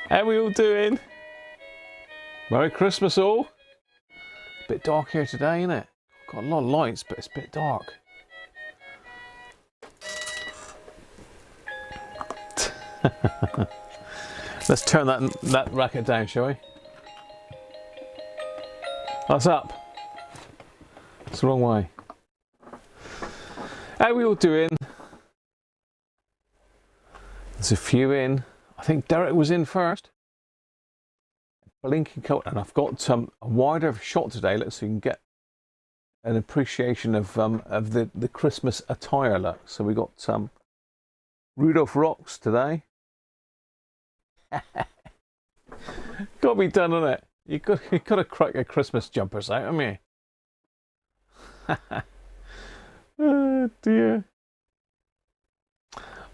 How we all doing? Merry Christmas all. Bit dark here today, isn't it? Got a lot of lights, but it's a bit dark. Let's turn that racket down, shall we? That's up. It's the wrong way. How we all doing? There's a few in. I think Derek was in first. Blinking coat, and I've got a wider shot today, so you can get an appreciation of the Christmas attire look. So we got Rudolph Rocks today. Got to be done, on it. You got to crack your Christmas jumpers out, haven't you? Oh dear.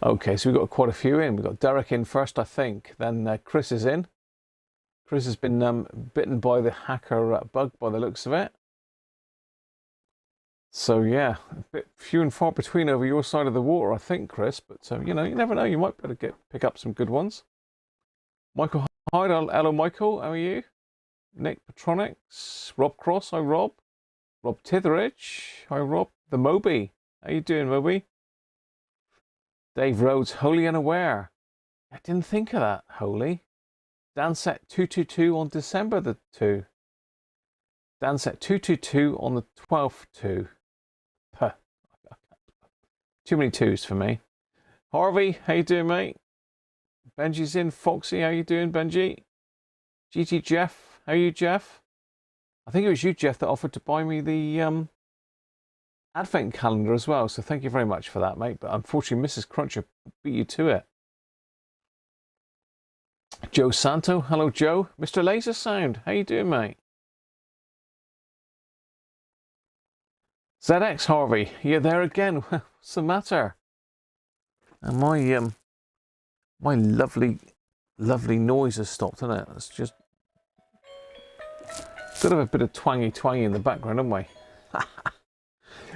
Okay, so we've got quite a few in. We've got Derek in first, I think. Then Chris is in. Chris has been bitten by the hacker bug by the looks of it. So yeah, a bit few and far between over your side of the water, I think, Chris. But you know, you never know. You might be able to pick up some good ones. Michael Hyde, hello Michael, how are you? Nick Petronics, Rob Cross, hi Rob. Rob Titheridge, hi Rob. The Moby, how you doing, Moby? Dave Rhodes, wholly unaware. I didn't think of that, wholly. Dansette RT222 on December the 2. Dansette RT222 on the 12th 2. Puh. Too many twos for me. Harvey, how you doing, mate? Benji's in. Foxy, how you doing, Benji? GT Jeff, how are you, Jeff? I think it was you, Jeff, that offered to buy me the Advent calendar as well, so thank you very much for that, mate. But unfortunately, Mrs. Cruncher beat you to it. Joe Santo, hello Joe. Mr. Laser Sound, how you doing, mate? ZX Harvey, you're there again. What's the matter? And my lovely noise has stopped, hasn't it? It's just got to have a bit of twangy in the background, haven't we?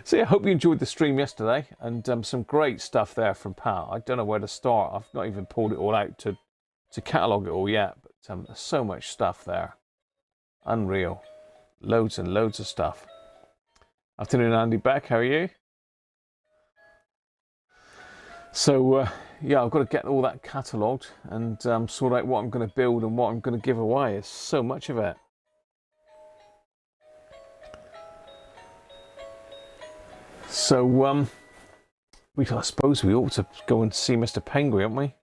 So yeah, I hope you enjoyed the stream yesterday, and some great stuff there from Pat. I don't know where to start. I've not even pulled it all out to catalogue it all yet, but there's so much stuff there. Unreal. Loads and loads of stuff. Afternoon, Andy Beck, how are you? So yeah, I've got to get all that catalogued and sort out what I'm going to build and what I'm going to give away. It's so much of it. So I suppose we ought to go and see Mr. Penguin, aren't we?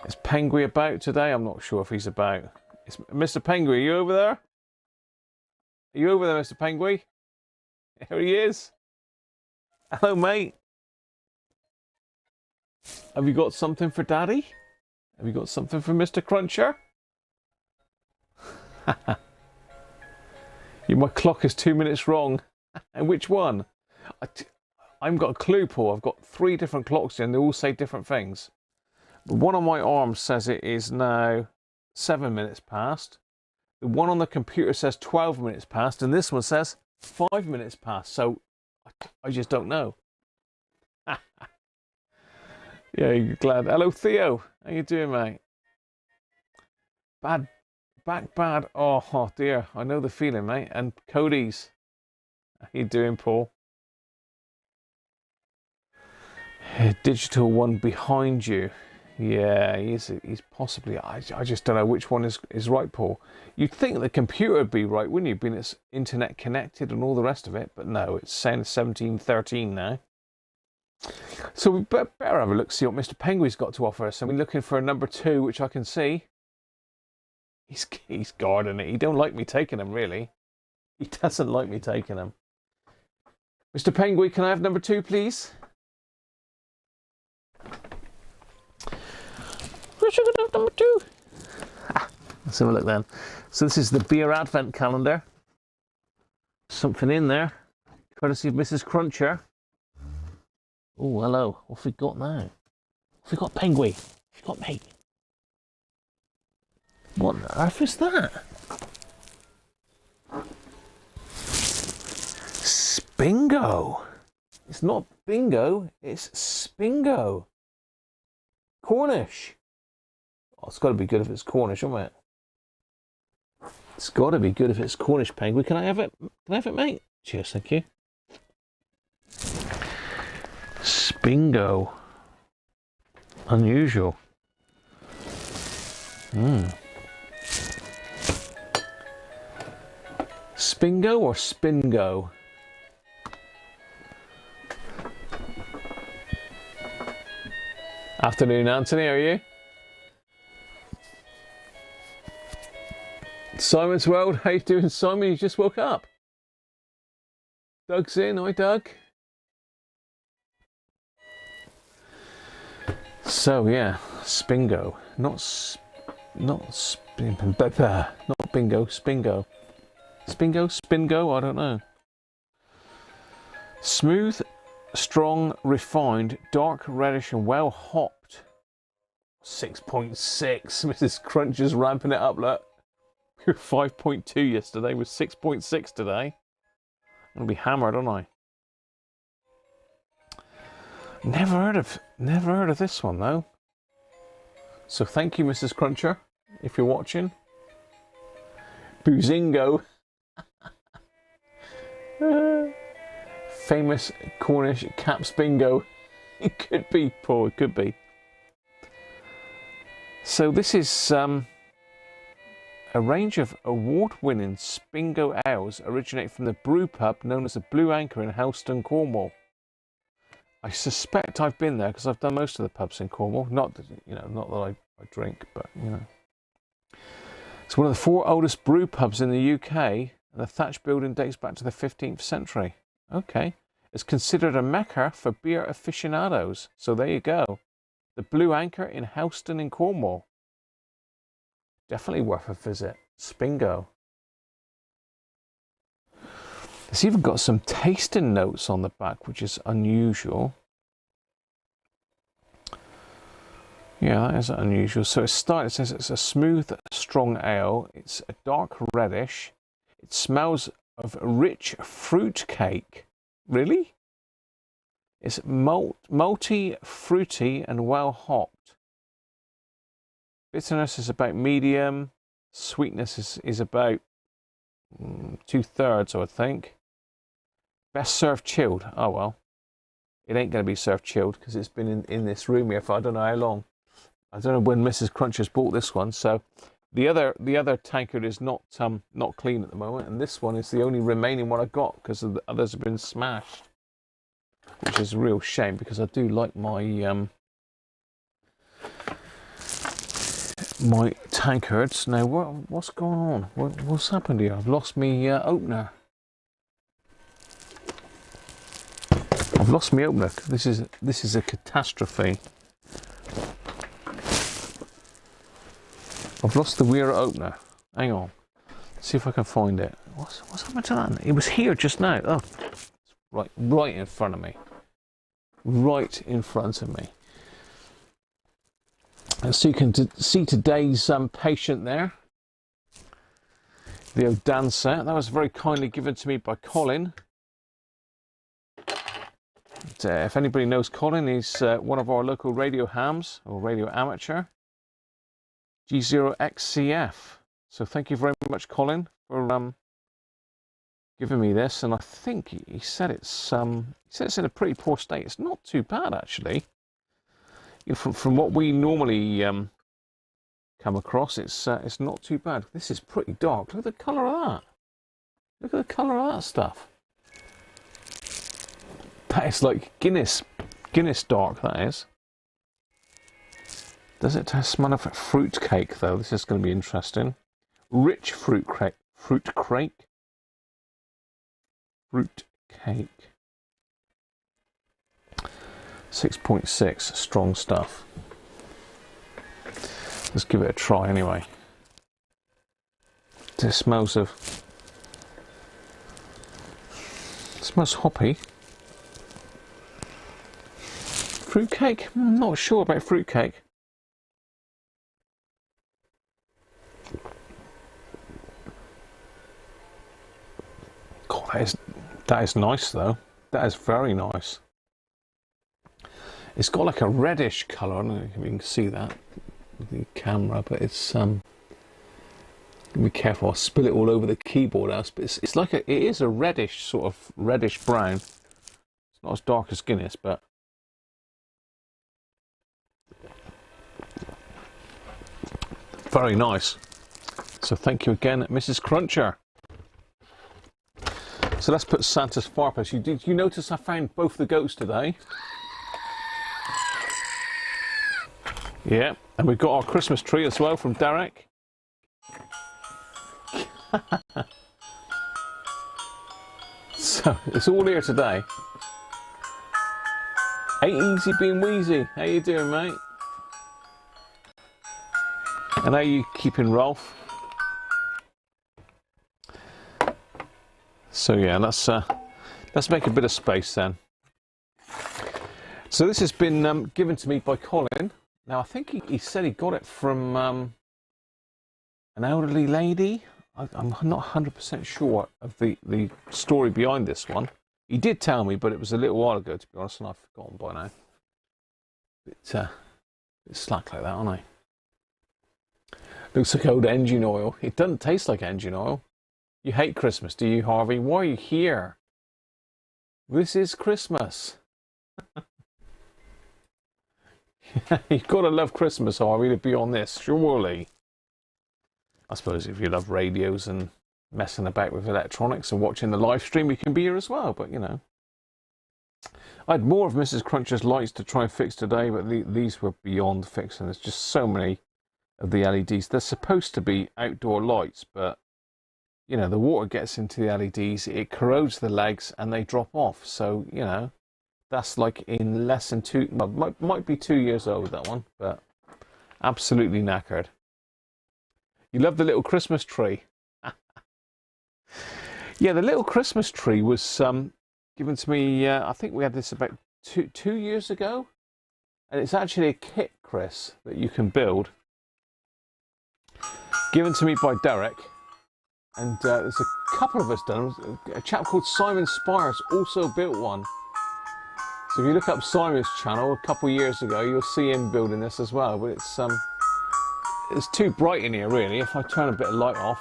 Is Penguin about today? I'm not sure if he's about. Mr. Penguin, are you over there? Are you over there, Mr. Penguin? Here he is. Hello, mate. Have you got something for Daddy? Have you got something for Mr. Cruncher? My clock is 2 minutes wrong. And which one? I haven't got a clue, Paul. I've got 3 different clocks and they all say different things. The one on my arm says it is now 7 minutes past. The one on the computer says 12 minutes past, and this one says 5 minutes past. So I just don't know. Yeah, you're glad. Hello, Theo. How you doing, mate? Back bad. Oh dear. I know the feeling, mate. And Cody's. How you doing, Paul? Digital one behind you. Yeah, he's possibly. I just don't know which one is right, Paul. You'd think the computer would be right, wouldn't you? Being it's internet connected and all the rest of it, but no, it's saying 1713 now. So we better have a look, see what Mr. Penguin's got to offer us. And we're looking for a number 2, which I can see. He's guarding it. He don't like me taking him, really. He doesn't like me taking him. Mr. Penguin, can I have number 2, please? Number 2. Let's have a look then. So this is the beer advent calendar. Something in there, courtesy of Mrs. Cruncher. Oh, hello. What have we got now? Have we got Penguin? Have we got me? What on earth is that? Spingo. It's not bingo, it's Spingo. Cornish. Oh, it's got to be good if it's Cornish, isn't it? It's got to be good if it's Cornish penguin. Can I have it? Can I have it, mate? Cheers, thank you. Spingo. Unusual. Spingo or Spingo? Afternoon, Anthony, how are you? Simon's World, how you doing, Simon? You just woke up. Doug's in. Hi, Doug. So yeah, Spingo, not bingo, Spingo. Spingo, I don't know. Smooth, strong, refined, dark reddish and well hopped. 6.6. Mrs. Cruncher's ramping it up, look. We were 5.2 yesterday, with 6.6 today. I'm gonna be hammered, aren't I? Never heard of this one though. So thank you, Mrs. Cruncher, if you're watching. Boozingo. Famous Cornish caps bingo. It could be, Paul, it could be. So this is a range of award-winning Spingo ales originate from the brew pub known as the Blue Anchor in Helston, Cornwall. I suspect I've been there because I've done most of the pubs in Cornwall. Not that, not that I drink, but It's one of the 4 oldest brew pubs in the UK, and the thatch building dates back to the 15th century. Okay. It's considered a mecca for beer aficionados. So there you go. The Blue Anchor in Helston in Cornwall. Definitely worth a visit. Spingo. It's even got some tasting notes on the back, which is unusual. Yeah, that is unusual. So it says it's a smooth, strong ale. It's a dark reddish. It smells of rich fruit cake. Really? It's malty, fruity, and well hopped. Bitterness is about medium. Sweetness is about 2/3, I would think. Best served chilled. Oh well. It ain't going to be served chilled because it's been in this room here for I don't know how long. I don't know when Mrs. Cruncher's bought this one. So the other tankard is not clean at the moment, and this one is the only remaining one I got because the others have been smashed, which is a real shame because I do like my my tankards. Now what's going on? What's happened here? I've lost my opener. I've lost my opener. This is a catastrophe. I've lost the weir opener. Hang on. Let's see if I can find it. What's happened to that? It was here just now. Oh, right in front of me. Right in front of me. And so you can see today's patient there. The old Dansette. That was very kindly given to me by Colin. If anybody knows Colin, he's one of our local radio hams, or radio amateur. G0XCF. So thank you very much, Colin, for giving me this. And I think he said it's in a pretty poor state. It's not too bad actually. From what we normally come across, it's not too bad. This is pretty dark. Look at the colour of that. Look at the colour of that stuff. That is like Guinness dark, that is. Does it smell of fruit cake though? This is going to be interesting. Rich fruit cake. 6.6, strong stuff. Let's give it a try anyway. It smells hoppy. Fruitcake? I'm not sure about fruitcake. God, that is nice though. That is very nice. It's got like a reddish colour. I don't know if you can see that with the camera, but it's be careful, I'll spill it all over the keyboard else, but it's like it is a reddish, sort of reddish brown. It's not as dark as Guinness, but very nice. So thank you again, Mrs. Cruncher. So let's put Santa's fireplace. Did you notice I found both the goats today? Yeah, and we've got our Christmas tree as well from Derek. So it's all here today. Ain't easy being wheezy. How you doing, mate? And how you keeping, Rolf? So yeah, let's make a bit of space then. So this has been given to me by Colin. Now I think he said he got it from an elderly lady. I'm not 100% sure of the story behind this one. He did tell me, but it was a little while ago, to be honest, and I've forgotten by now. It's slack like that, aren't I? Looks like old engine oil. It doesn't taste like engine oil. You hate Christmas, do you, Harvey? Why are you here? This is Christmas. You've got to love Christmas, Harvey, to be on this, surely. I suppose if you love radios and messing about with electronics and watching the live stream, you can be here as well, but you know. I had more of Mrs. Cruncher's lights to try and fix today, but these were beyond fixing. There's just so many of the LEDs. They're supposed to be outdoor lights, but you know, the water gets into the LEDs, it corrodes the legs and they drop off. So, you know, that's like in less than might be 2 years old, that one, but absolutely knackered. You love the little Christmas tree. Yeah, the little Christmas tree was given to me, I think we had this about two years ago. And it's actually a kit, Chris, that you can build. Given to me by Derek. And there's a couple of us done. A chap called Simon Spires also built one. So if you look up Simon's channel a couple of years ago, you'll see him building this as well. But it's too bright in here, really. If I turn a bit of light off.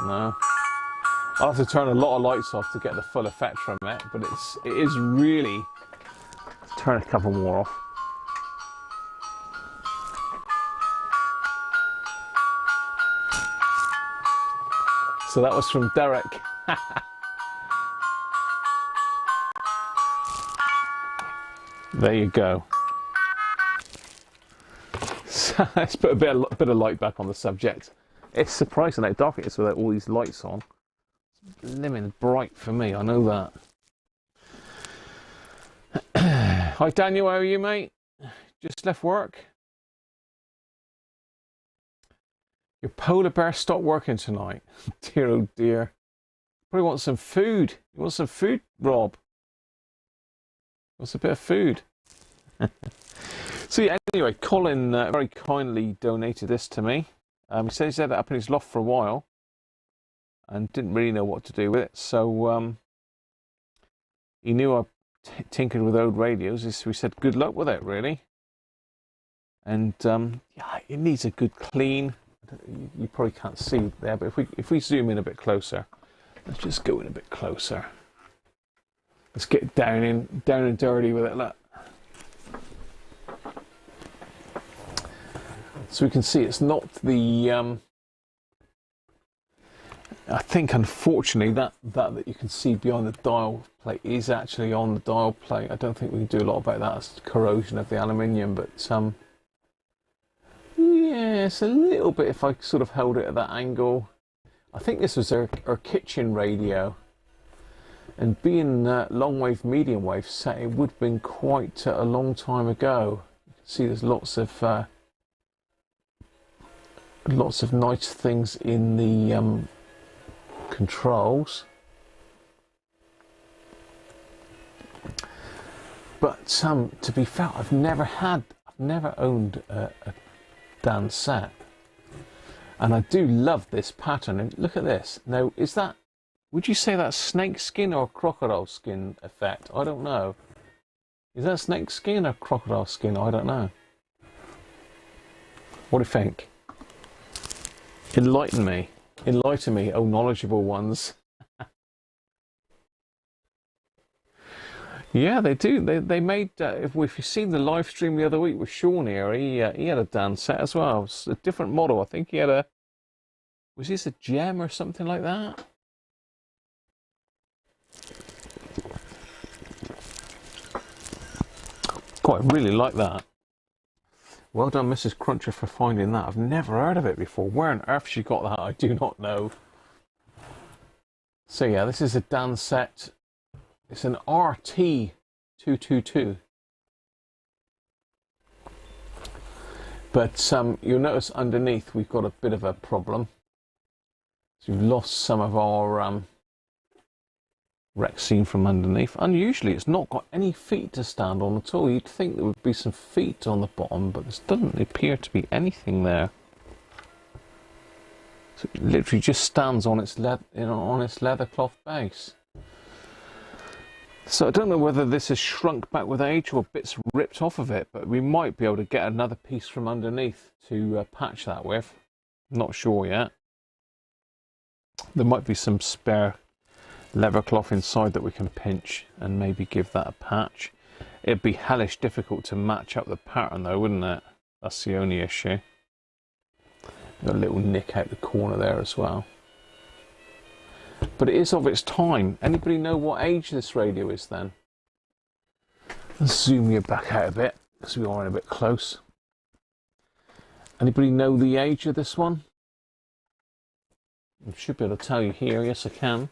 No. I'll have to turn a lot of lights off to get the full effect from it. But it is really... Let's turn a couple more off. So that was from Derek. There you go. So let's put a bit of light back on the subject. It's surprising how dark it is without all these lights on. It's blimmin' bright for me, I know that. Hi Daniel, how are you, mate? Just left work? Your polar bear stopped working tonight. Dear oh dear. Probably want some food. You want some food, Rob? What's a bit of food? So yeah, anyway, Colin very kindly donated this to me. He said he's had it up in his loft for a while and didn't really know what to do with it. So he knew I tinkered with old radios. So he said good luck with it, really. And yeah, it needs a good clean. You probably can't see there, but if we zoom in a bit closer, let's just go in a bit closer. Let's get down and dirty with it. Look. So we can see it's not the. I think unfortunately that you can see behind the dial plate is actually on the dial plate. I don't think we can do a lot about that. It's corrosion of the aluminium, but yes, a little bit if I sort of held it at that angle. I think this was our kitchen radio. And being long wave, medium wave set, it would have been quite a long time ago. You can see there's lots of nice things in the controls. But to be fair, I've never owned a Dansette, and I do love this pattern. And look at this. Now, would you say that's snake skin or crocodile skin effect? I don't know. Is that snake skin or crocodile skin? I don't know. What do you think? Enlighten me. Enlighten me, oh knowledgeable ones. Yeah, they do. They made, if you've seen the live stream the other week with Sean here, he had a Dansette as well. It's a different model. I think he had a, was this a gem or something like that? Quite really like that. Well done, Mrs. Cruncher, for finding that. I've never heard of it before. Where on earth she got that, I do not know. So yeah, this is a Dansette. It's an RT222. But you'll notice underneath we've got a bit of a problem. So we've lost some of our Rexine from underneath. Unusually, it's not got any feet to stand on at all. You'd think there would be some feet on the bottom, but there doesn't appear to be anything there. So it literally just stands on its leather cloth base. So I don't know whether this has shrunk back with age or bits ripped off of it, but we might be able to get another piece from underneath to patch that with. Not sure yet. There might be some spare leather cloth inside that we can pinch and maybe give that a patch. It'd be hellish difficult to match up the pattern though, wouldn't it? That's the only issue. Got a little nick out the corner there as well. But it is of its time. Anybody know what age this radio is then? Let's zoom you back out a bit because we are in a bit close. Anybody know the age of this one? I should be able to tell you here. Yes, I can.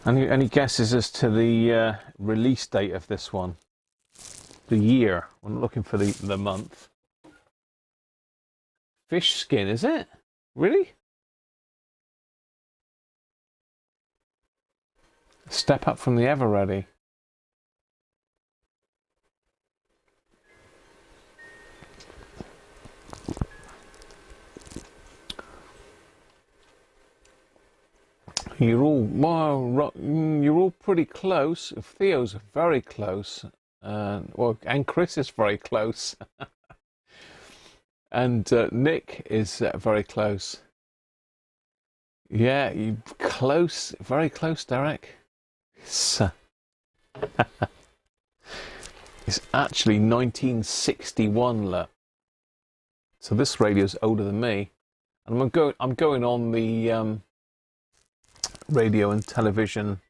Any guesses as to the release date of this one? The year. I'm not looking for the month. Fish skin, is it? Really? Step up from the ever ready. You're all pretty close. Theo's very close, and Chris is very close, and Nick is very close. Yeah, you close, very close, Derek. It's actually 1961, look. So this radio's older than me, and I'm going on the radio and television.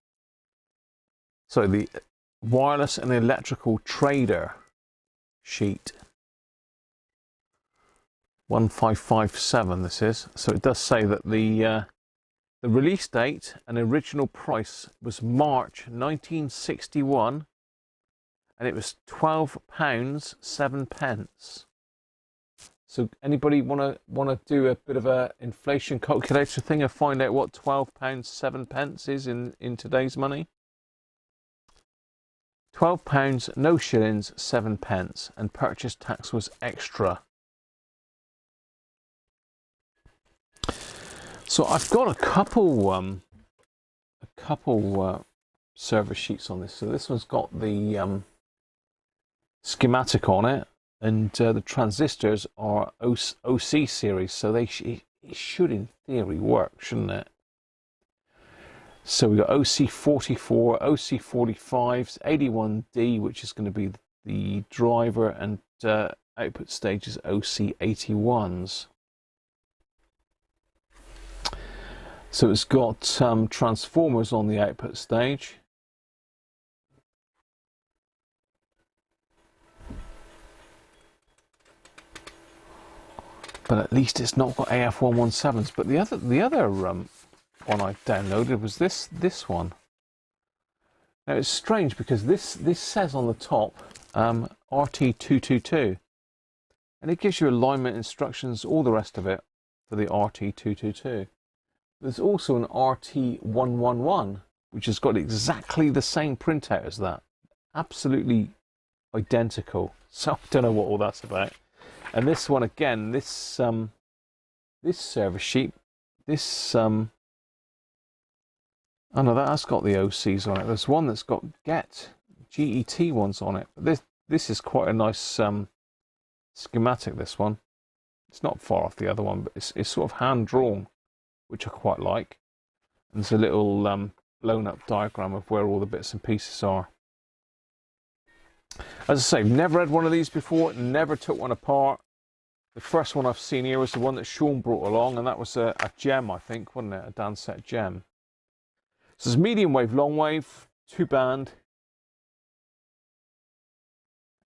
So the wireless and electrical trader sheet. 1557 this is. So it does say that the release date and original price was March 1961, and it was £12 7 pence. So anybody wanna do a bit of a inflation calculator thing and find out what £12 7 pence is in today's money? £12, no shillings, 7 pence, and purchase tax was extra. So I've got a couple service sheets on this. So this one's got the schematic on it, and the transistors are OC series, so it should in theory work, shouldn't it? So we've got OC44, OC45s, 81D, which is going to be the driver, and output stage is OC81s. So it's got transformers on the output stage. But at least it's not got AF117s. But the other one I downloaded was this one. Now it's strange because this says on the top RT222, and it gives you alignment instructions, all the rest of it for the RT222. There's also an RT111, which has got exactly the same printout as that, absolutely identical. So I don't know what all that's about. And this one again, this service sheet, this Oh no, that has got the OCs on it. There's one that's got GET ones on it. But this is quite a nice schematic, this one. It's not far off the other one, but it's sort of hand drawn, which I quite like. And there's a little blown up diagram of where all the bits and pieces are. As I say, never had one of these before, never took one apart. The first one I've seen here was the one that Sean brought along, and that was a gem, I think, wasn't it? A Dansette gem. So it's medium wave, long wave, 2-band.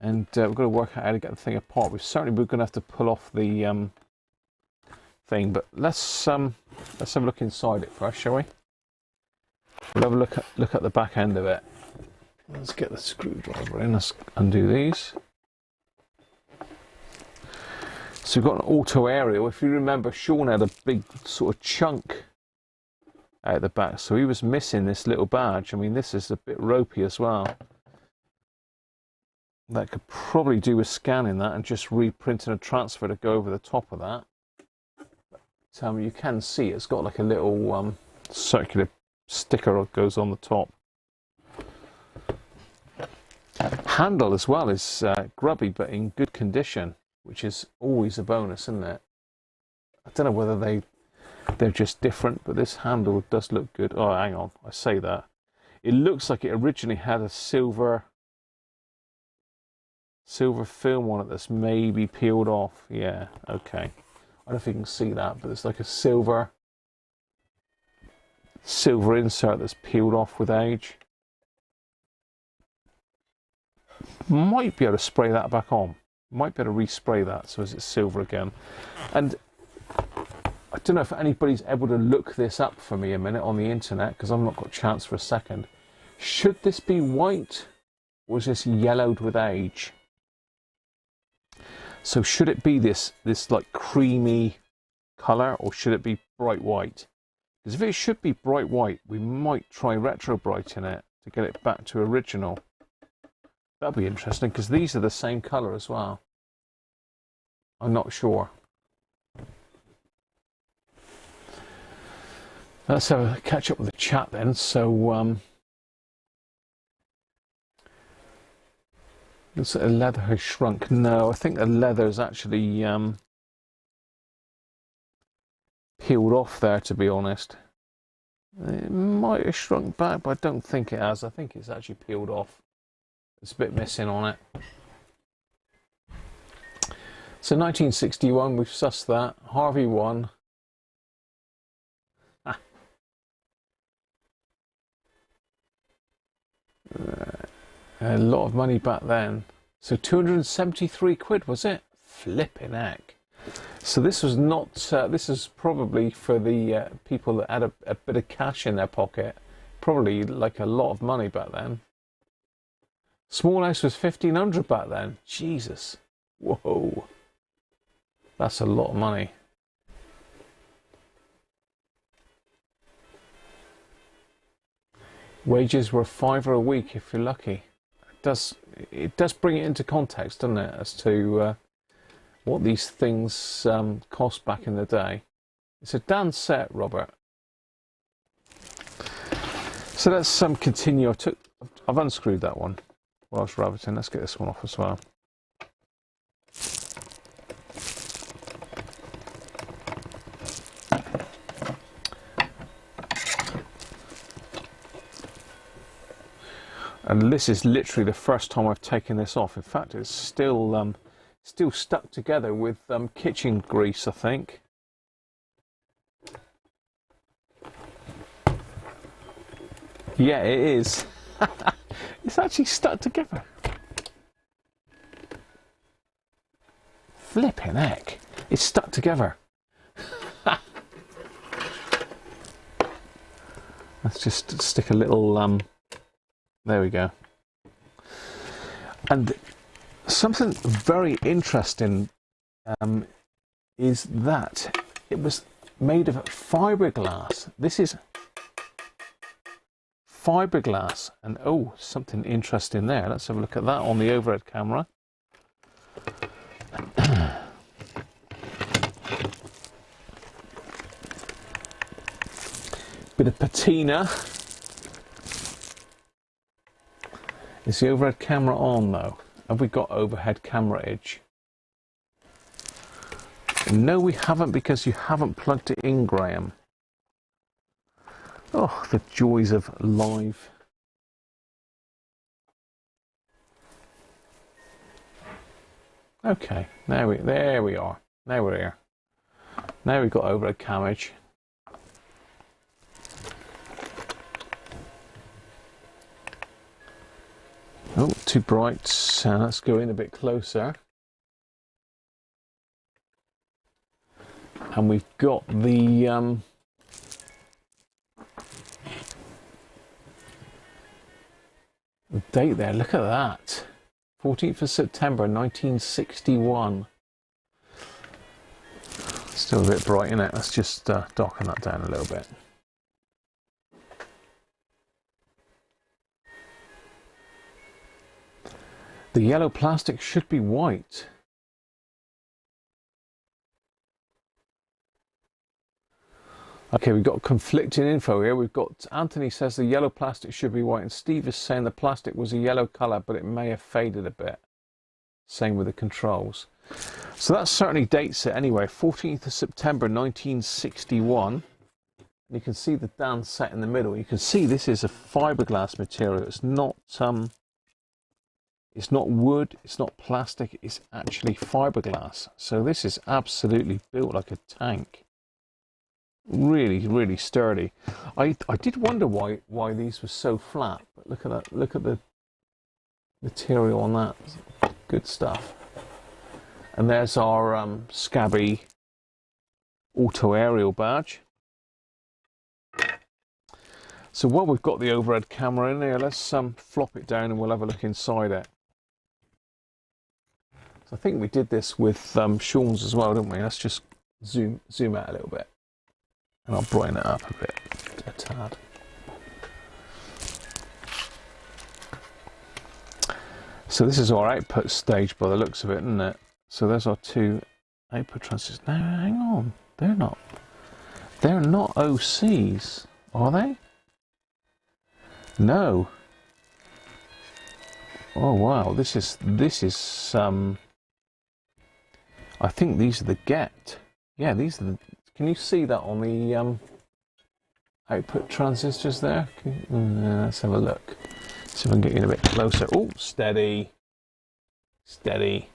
And we've got to work out how to get the thing apart. We're going to have to pull off the thing, but let's have a look inside it first, shall we? We'll have a look at the back end of it. Let's get the screwdriver in. Let's undo these. So we've got an auto aerial. If you remember, Sean had a big sort of chunk out the back, so he was missing this little badge. I mean, this is a bit ropey as well. That could probably do with scanning that and just reprinting a transfer to go over the top of that. But, you can see it's got like a little circular sticker that goes on the top. Handle as well is grubby but in good condition, which is always a bonus, isn't it? I don't know whether they're just different, but this handle does look good. Oh, hang on, I say that. It looks like it originally had a silver film on it that's maybe peeled off. Yeah, okay. I don't know if you can see that, but it's like a silver insert that's peeled off with age. Might be able to spray that back on. Might be able to respray that so as it's silver again. And I don't know if anybody's able to look this up for me a minute on the internet, because I've not got a chance for a second. Should this be white or is this yellowed with age? So should it be this like creamy colour, or should it be bright white? Because if it should be bright white, we might try retro brighting it to get it back to original. That'd be interesting, because these are the same colour as well. I'm not sure. Let's have a catch up with the chat then. So looks like the leather has shrunk. No, I think the leather is actually peeled off there, to be honest. It might have shrunk back, but I don't think it has. I think it's actually peeled off. There's a bit missing on it. So 1961, we've sussed that. Harvey 1. A lot of money back then. So 273 quid, was it? Flipping heck. So this was not, this is probably for the people that had a bit of cash in their pocket. Probably like a lot of money back then. Small house was 1,500 back then. Jesus. Whoa. That's a lot of money. Wages were £5 a week if you're lucky. It does bring it into context, doesn't it, as to what these things cost back in the day. It's a Dansette, Robert. So let's continue. I've unscrewed that one while I was rabbiting. Let's get this one off as well. And this is literally the first time I've taken this off. In fact, it's still stuck together with kitchen grease, I think. Yeah, it is. It's actually stuck together. Flipping heck. It's stuck together. Let's just stick a little... there we go. And something very interesting is that it was made of fiberglass. This is fiberglass, and oh, something interesting there. Let's have a look at that on the overhead camera. Bit of patina Is the overhead camera on though? Have we got overhead cameraage? No, we haven't, because you haven't plugged it in, Graham. Oh, the joys of live. Okay, there we are. Now we're here. Now we've got overhead cameraage. Oh, too bright. So let's go in a bit closer. And we've got the date there. Look at that. 14th of September 1961. Still a bit bright, isn't it? Let's just darken that down a little bit. The yellow plastic should be white. Okay, we've got conflicting info here. We've got Anthony says the yellow plastic should be white, and Steve is saying the plastic was a yellow colour, but it may have faded a bit. Same with the controls. So that certainly dates it anyway. 14th of September 1961. You can see the Dansette in the middle. You can see this is a fiberglass material. It's not wood, it's not plastic, it's actually fiberglass. So this is absolutely built like a tank. Really, really sturdy. I did wonder why these were so flat, but look at that. Look at the material on that. Good stuff. And there's our scabby auto aerial badge. So while we've got the overhead camera in there, let's flop it down and we'll have a look inside it. So I think we did this with Sean's as well, didn't we? Let's just zoom out a little bit. And I'll brighten it up a bit, a tad. So this is our output stage by the looks of it, isn't it? So there's our two output transistors. Now, hang on. They're not OCs, are they? No. Oh wow, this is I think these are the get. Yeah, these are the. Can you see that on the output transistors there? Let's have a look. See if I can get you in a bit closer. Oh, steady. Steady.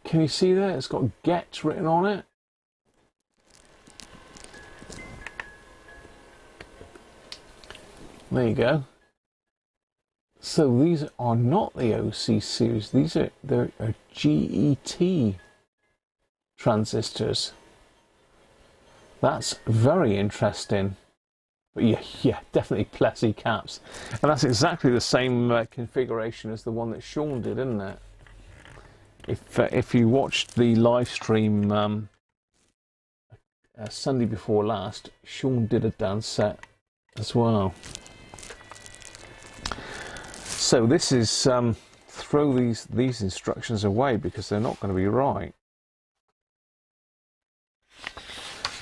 Can you see that? It's got get written on it. There you go. So these are not the OC series. They're GET transistors. That's very interesting. But yeah, definitely Plessy caps, and that's exactly the same configuration as the one that Sean did, isn't it? If you watched the live stream Sunday before last, Sean did a Dansette as well. So this is throw these instructions away because they're not going to be right.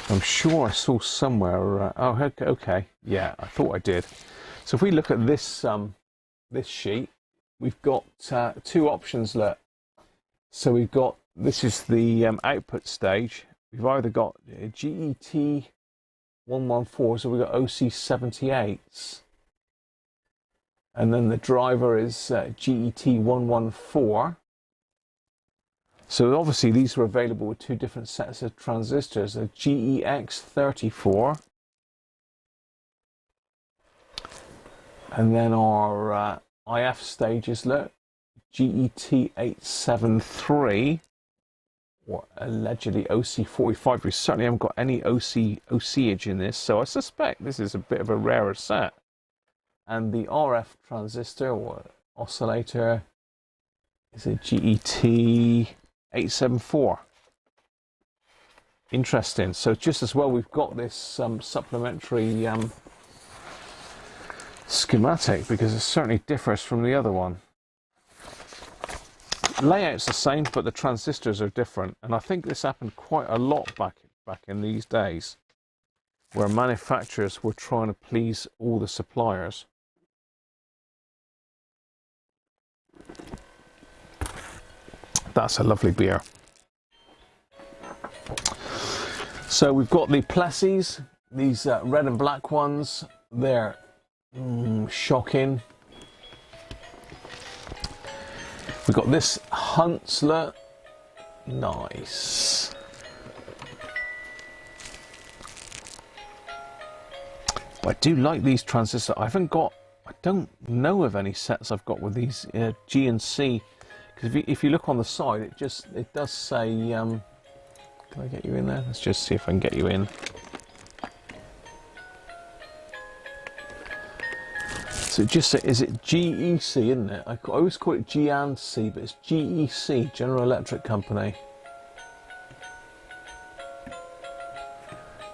I'm sure I saw somewhere. Oh, okay. Yeah, I thought I did. So if we look at this this sheet, we've got two options. Look. So we've got, this is the output stage. We've either got GET 114, so we've got OC 78s. And then the driver is GET 114. So obviously these were available with two different sets of transistors, a GEX 34. And then our IF stages, look, GET 873, or allegedly OC 45. We certainly haven't got any OCage in this, so I suspect this is a bit of a rarer set. And the RF transistor or oscillator is a GET 874. Interesting. So just as well, we've got this supplementary schematic, because it certainly differs from the other one. Layout's the same, but the transistors are different, and I think this happened quite a lot back in these days. where manufacturers were trying to please all the suppliers. That's a lovely beer. So we've got the Plessies, these red and black ones. They're shocking. We've got this Huntsler. Nice. I do like these transistors. I don't know of any sets I've got with these G and C, because if you look on the side, it does say. Can I get you in there? Let's just see if I can get you in. So it just says, is it GEC, isn't it? I always call it G and C, but it's GEC, General Electric Company.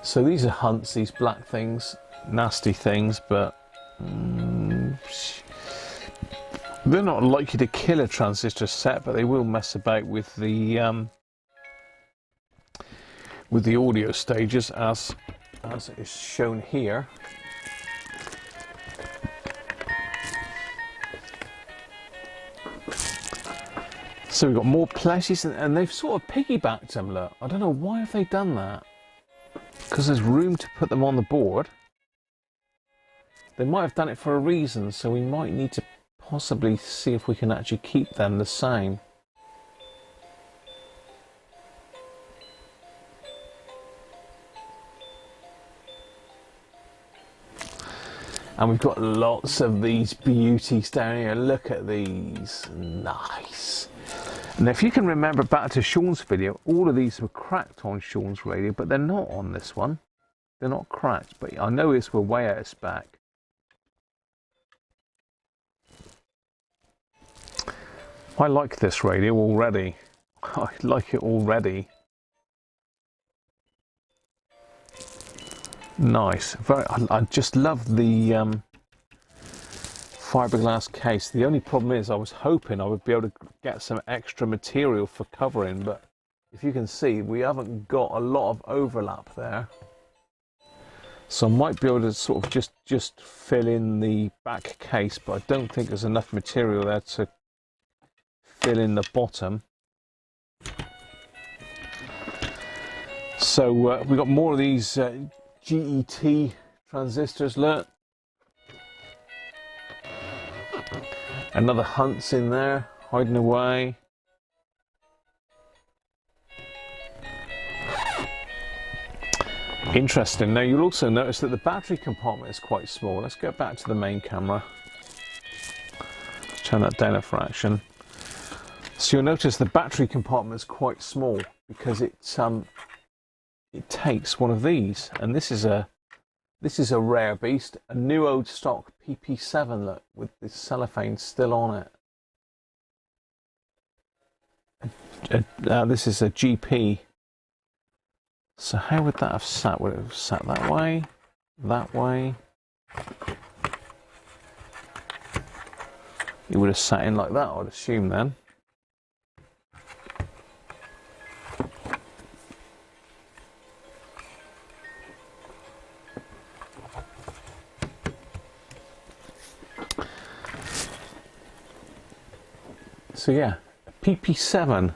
So these are Hunts, these black things. Nasty things, but they're not likely to kill a transistor set, but they will mess about with the audio stages, as is shown here. So we've got more Plessies, and they've sort of piggybacked them. Look, I don't know why have they done that. Because there's room to put them on the board. They might have done it for a reason, so we might need to possibly see if we can actually keep them the same. And we've got lots of these beauties down here. Look at these. Nice. And if you can remember back to Sean's video, all of these were cracked on Sean's radio, but they're not on this one. They're not cracked, but I noticed we're way out of spec. I like this radio already. I like it already. Nice. I just love the fiberglass case. The only problem is I was hoping I would be able to get some extra material for covering, but if you can see, we haven't got a lot of overlap there. So I might be able to sort of just fill in the back case, but I don't think there's enough material there to fill in the bottom. So we've got more of these GET transistors. Look, another Hunt's in there hiding away. Interesting. Now you'll also notice that the battery compartment is quite small. Let's get back to the main camera. Let's turn that down a fraction. So you'll notice the battery compartment is quite small because it takes one of these, and this is a rare beast, a new old stock PP7. Look, with the cellophane still on it. This is a GP. So how would that have sat? Would it have sat that way? That way? It would have sat in like that, I'd assume then. So yeah, PP7.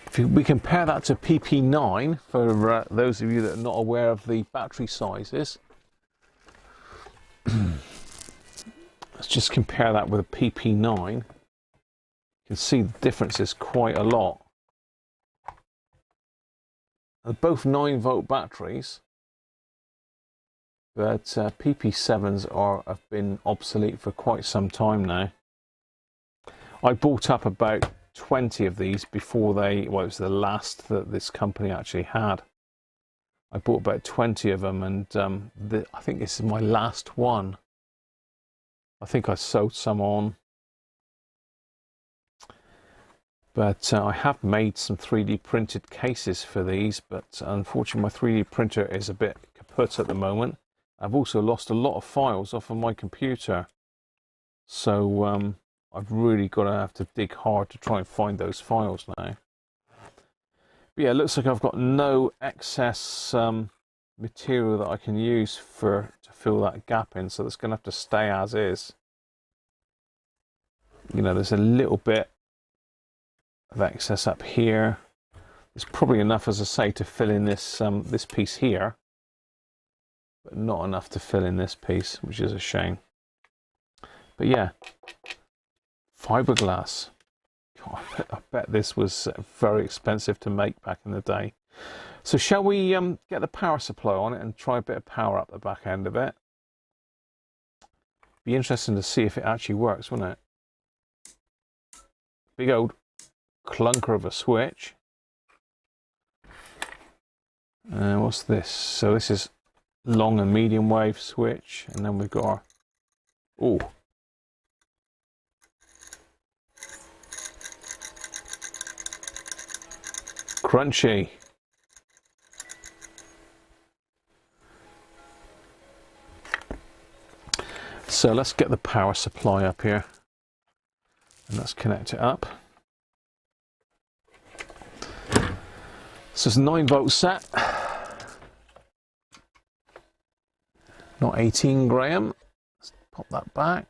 If we compare that to PP9, for those of you that are not aware of the battery sizes, let's just compare that with a PP9. You can see the difference is quite a lot. They're both 9-volt batteries, but PP7s have been obsolete for quite some time now. I bought up about 20 of these before it was the last that this company actually had. I bought about 20 of them, and I think this is my last one. I think I sold some on. But I have made some 3D printed cases for these, but unfortunately my 3D printer is a bit kaput at the moment. I've also lost a lot of files off of my computer. So I've really got to have to dig hard to try and find those files now. But yeah, it looks like I've got no excess material that I can use to fill that gap in, so that's going to have to stay as is. You know, there's a little bit of excess up here. It's probably enough, as I say, to fill in this this piece here, but not enough to fill in this piece, which is a shame. But yeah, fiberglass. God, I bet this was very expensive to make back in the day. So shall we get the power supply on it and try a bit of power up the back end of it? Be interesting to see if it actually works, wouldn't it? Big old clunker of a switch. What's this? So this is long and medium wave switch, and then we've got our... Oh. Crunchy. So let's get the power supply up here and let's connect it up. So it's a 9-volt set, not 18 graham. Let's pop that back.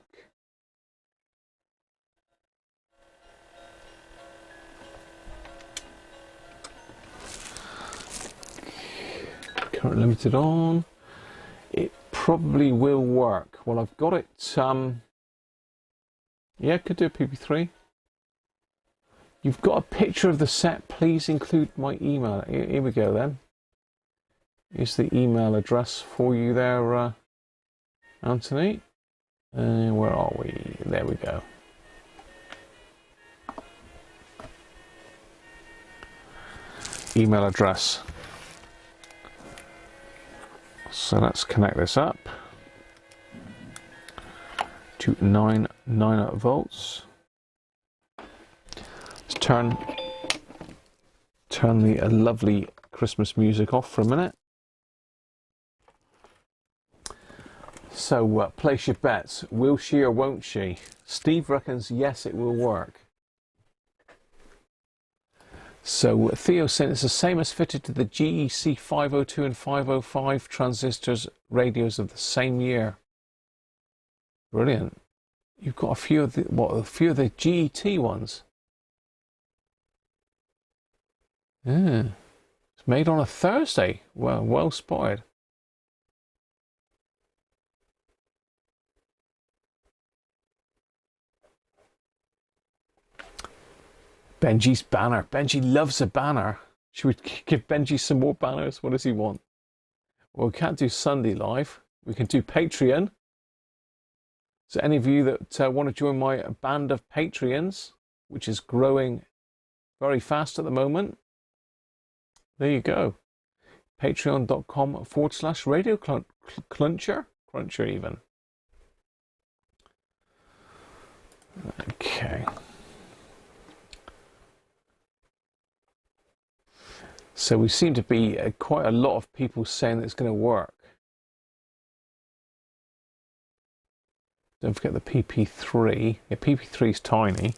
Current limited on. It probably will work. Well, I've got it, yeah, could do a PP3. You've got a picture of the set, please include my email. Here we go then. Here's the email address for you there, Anthony. Where are we? There we go. Email address. So let's connect this up to 9 volts. Let's turn the lovely Christmas music off for a minute. So place your bets. Will she or won't she? Steve reckons yes, it will work. So Theo said it's the same as fitted to the GEC 502 and 505 transistors radios of the same year. Brilliant. You've got a few of the GET ones. Yeah. It's made on a Thursday. Well spotted. Benji's banner. Benji loves a banner. Should we give Benji some more banners? What does he want? Well, we can't do Sunday live. We can do Patreon. So any of you that want to join my band of Patreons, which is growing very fast at the moment, there you go. Patreon.com/Radiocruncher. Cruncher even. Okay. So we seem to be quite a lot of people saying that it's going to work. Don't forget the PP3. Yeah, PP3 is tiny.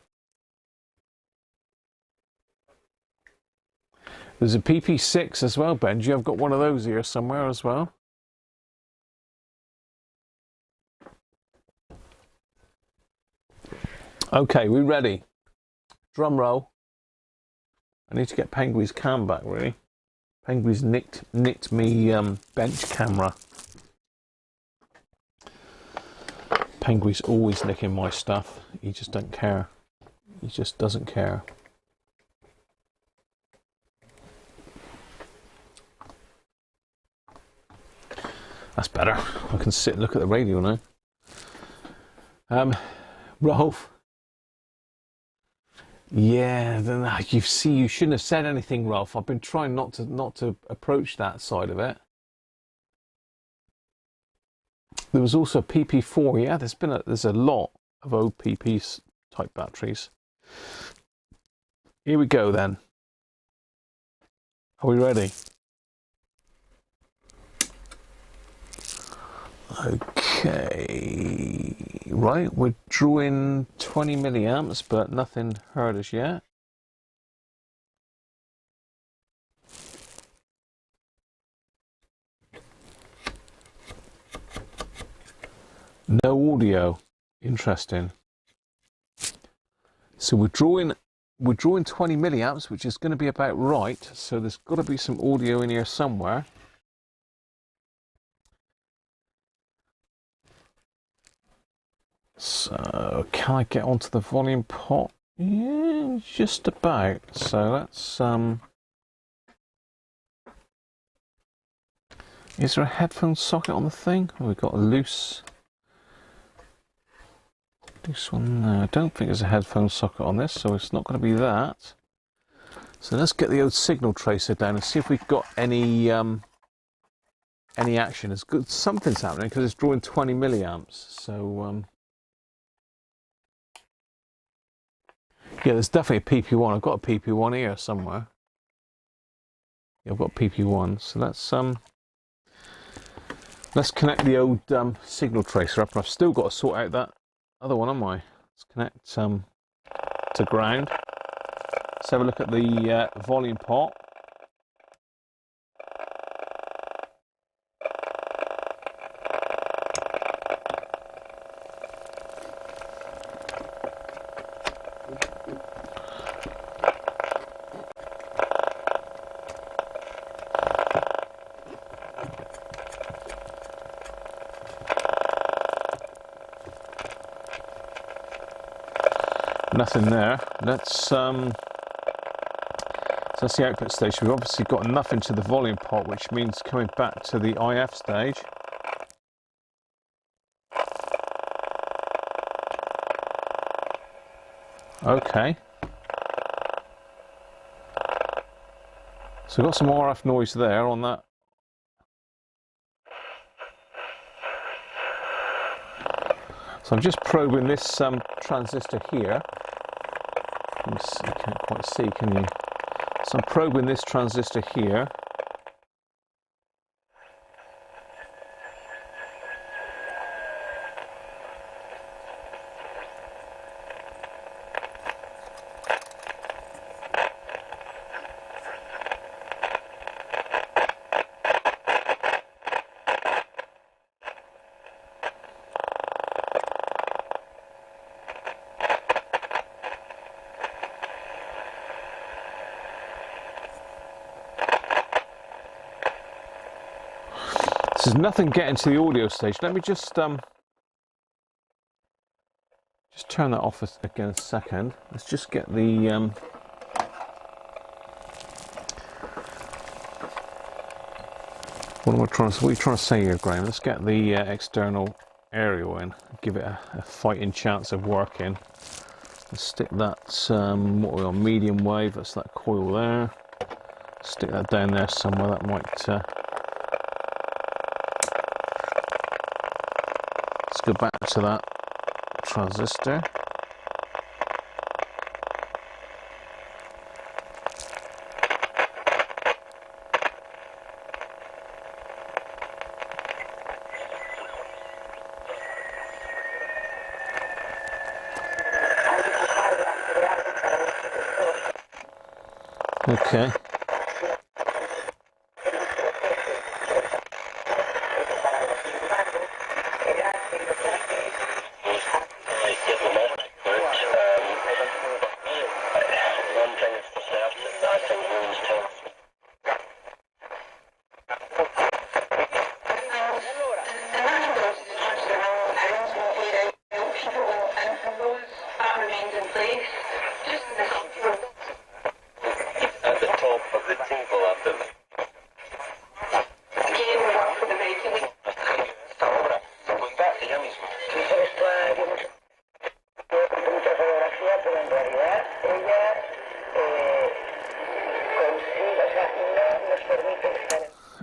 There's a PP6 as well, Benji. I've got one of those here somewhere as well. Okay, we ready? Drum roll. I need to get Penguin's cam back, really. Penguin's nicked me bench camera. Penguin's always nicking my stuff. He just don't care. He just doesn't care. That's better. I can sit and look at the radio now. Rolf. Yeah, then you see, you shouldn't have said anything, Rolf. I've been trying not to approach that side of it. There was also a PP4. Yeah, there's a lot of OPP type batteries. Here we go then. Are we ready? Okay. Right, we're drawing 20 milliamps, but nothing hurt us yet. No audio. Interesting. So we're drawing 20 milliamps, which is going to be about right. So there's got to be some audio in here somewhere. So can I get onto the volume pot? Yeah, just about. So that's is there a headphone socket on the thing? Oh, we've got a loose one there. I don't think there's a headphone socket on this, so it's not going to be that. So let's get the old signal tracer down and see if we've got any action. It's good. Something's happening because it's drawing 20 milliamps. So yeah, there's definitely a PP1. I've got a PP1 here somewhere. Yeah, I've got PP1. So let's connect the old signal tracer up. I've still got to sort out that other one, am I? Let's connect to ground. Let's have a look at the volume pot. Nothing there. So that's the output stage. We've obviously got nothing to the volume pot, which means coming back to the IF stage. Okay. So we've got some RF noise there on that. So I'm just probing this transistor here. You can't quite see, can you? So I'm probing this transistor here. There's nothing getting to the audio stage. Let me just turn that off again a second. Let's just get the what are you trying to say here, Graham? Let's get the external aerial in. Give it a fighting chance of working. Let's stick that what are we on, medium wave. That's that coil there. Stick that down there somewhere. That might. Go back to that transistor. Okay.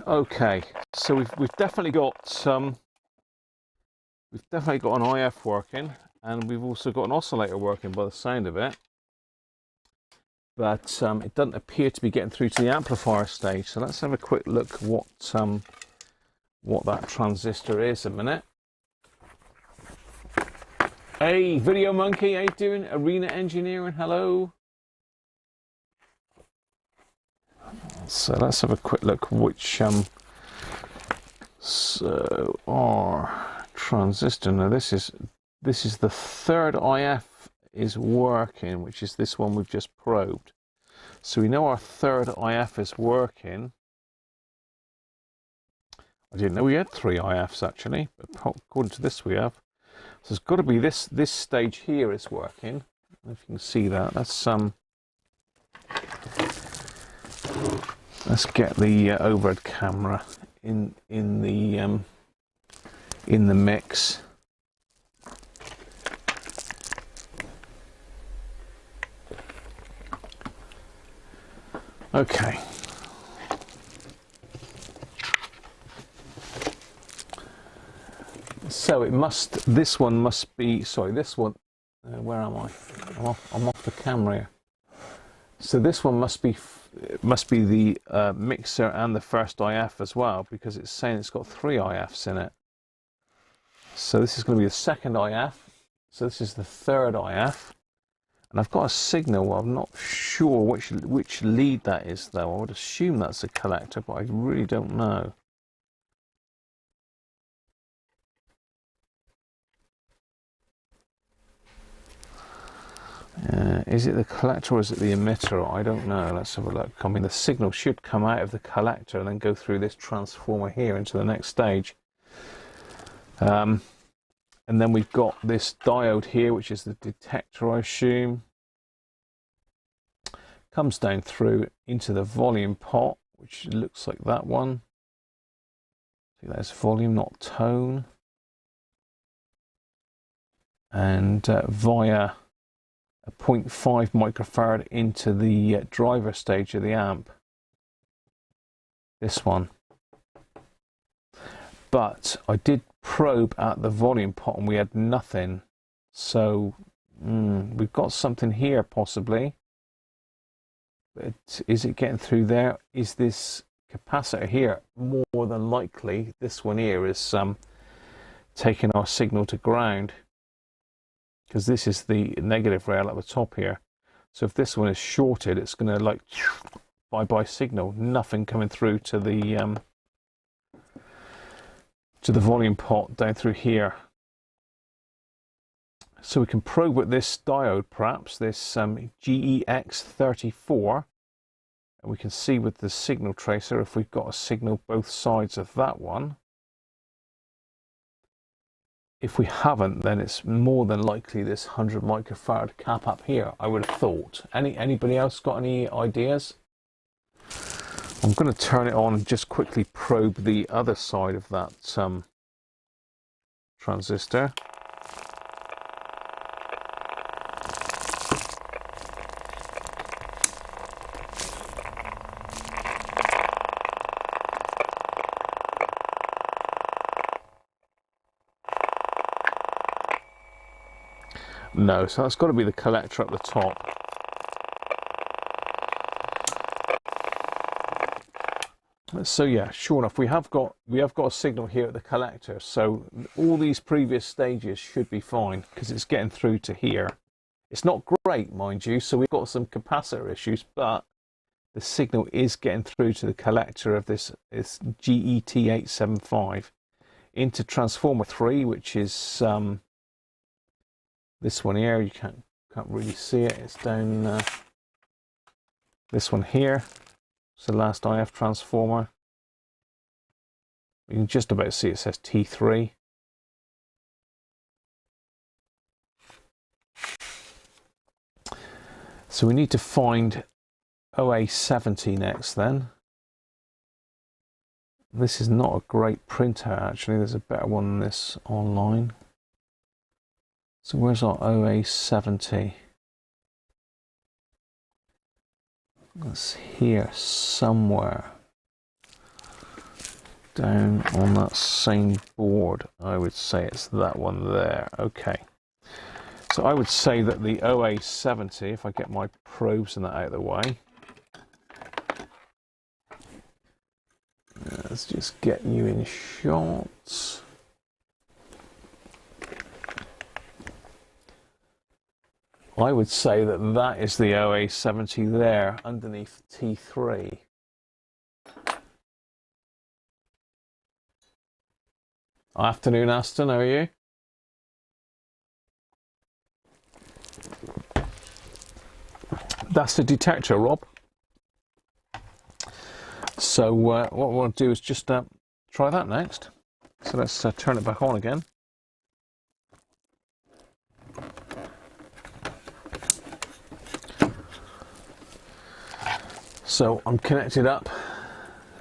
Okay, so we've definitely got an IF working, and we've also got an oscillator working by the sound of it. But it doesn't appear to be getting through to the amplifier stage. So let's have a quick look what that transistor is a minute. Hey, Video Monkey, how you doing? Arena Engineering, hello. So let's have a quick look which so transistor. Now this is the third IF is working, which is this one we've just probed. So we know our third IF is working. I didn't know we had 3 IFs actually, but according to this we have. So it's got to be this stage here is working. If you can see that, that's let's get the overhead camera in the mix. Okay. So it must. This one must be. Sorry, this one. Where am I? I'm off the camera here. So this one must be the mixer and the first IF as well, because it's saying it's got 3 IFs in it. So this is going to be the second IF. So this is the third IF, and I've got a signal. Well, I'm not sure which lead that is, though. I would assume that's a collector, but I really don't know. Is it the collector or is it the emitter? I don't know. Let's have a look. I mean, the signal should come out of the collector and then go through this transformer here into the next stage. And then we've got this diode here, which is the detector, I assume. Comes down through into the volume pot, which looks like that one. See, that's volume, not tone. And via a 0.5 microfarad into the driver stage of the amp. This one. But I did probe at the volume pot and we had nothing. So we've got something here possibly. But is it getting through there? Is this capacitor here? More than likely this one here is taking our signal to ground, because this is the negative rail at the top here. So if this one is shorted, it's going to like bye-bye signal, nothing coming through to the volume pot down through here. So we can probe with this diode, perhaps this GEX34, and we can see with the signal tracer if we've got a signal both sides of that one. If we haven't, then it's more than likely this 100 microfarad cap up here, I would have thought. Anybody else got any ideas? I'm going to turn it on and just quickly probe the other side of that transistor. No, so that's got to be the collector at the top. So yeah, sure enough, we have got a signal here at the collector. So all these previous stages should be fine because it's getting through to here. It's not great, mind you. So we've got some capacitor issues, but the signal is getting through to the collector of this GET875 into transformer 3, which is this one here. You can't really see it. It's down this one here. It's the last IF transformer. You can just about see it says T3. So we need to find OA70 next then. This is not a great printer actually. There's a better one than this online. So where's our OA70? It's here somewhere. Down on that same board. I would say it's that one there. Okay. So I would say that the OA70, if I get my probes and that out of the way. Let's just get you in shots. I would say that that is the OA70 there underneath T3. Afternoon, Aston, how are you? That's the detector, Rob. So what we'll do is just try that next. So let's turn it back on again. So I'm connected up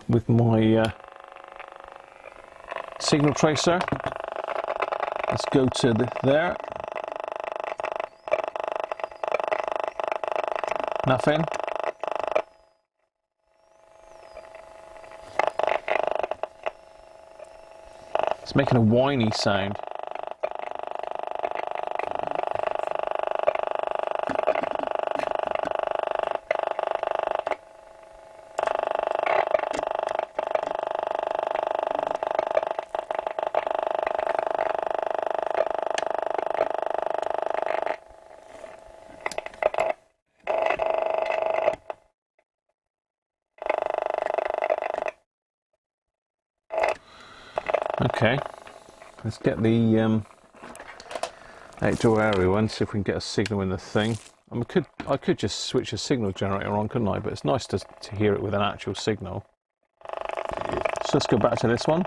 with my signal tracer. Let's go to there. Nothing. It's making a whiny sound. Okay, let's get the outdoor area one, see if we can get a signal in the thing. I could just switch a signal generator on, couldn't I? But it's nice to hear it with an actual signal. So let's go back to this one.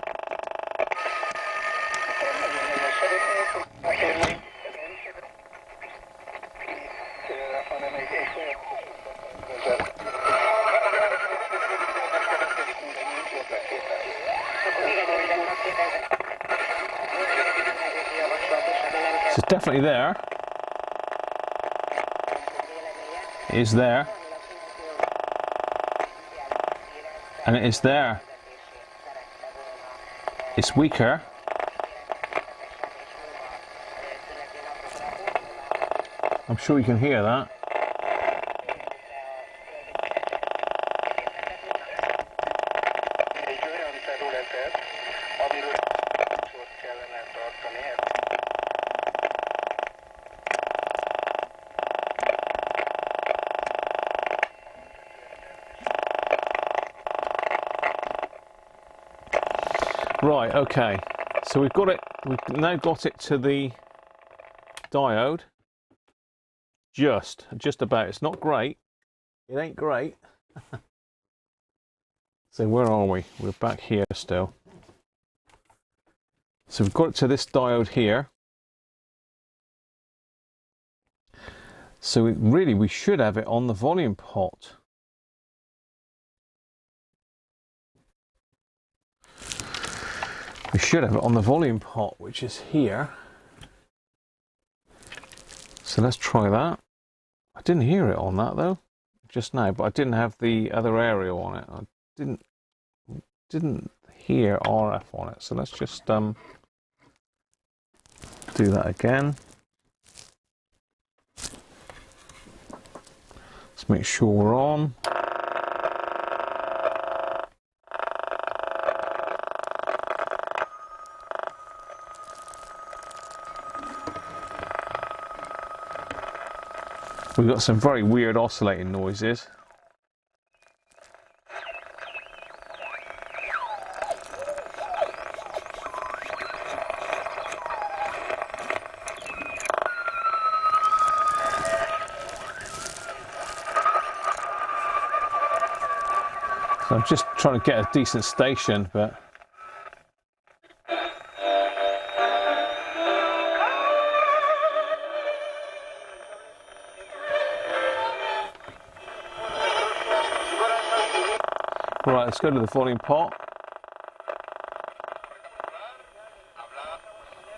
It's definitely there. It is there. And it is there. It's weaker. I'm sure you can hear that. Right, okay, so we've now got it to the diode, just about. It's not great, it ain't great. So where are we? We're back here still. So we've got it to this diode here. So we should have it on the volume pot. We should have it on the volume pot, which is here. So let's try that. I didn't hear it on that though, just now, but I didn't have the other aerial on it. I didn't hear RF on it. So let's just do that again. Let's make sure we're on. We've got some very weird oscillating noises. So I'm just trying to get a decent station, but right, let's go to the volume pot.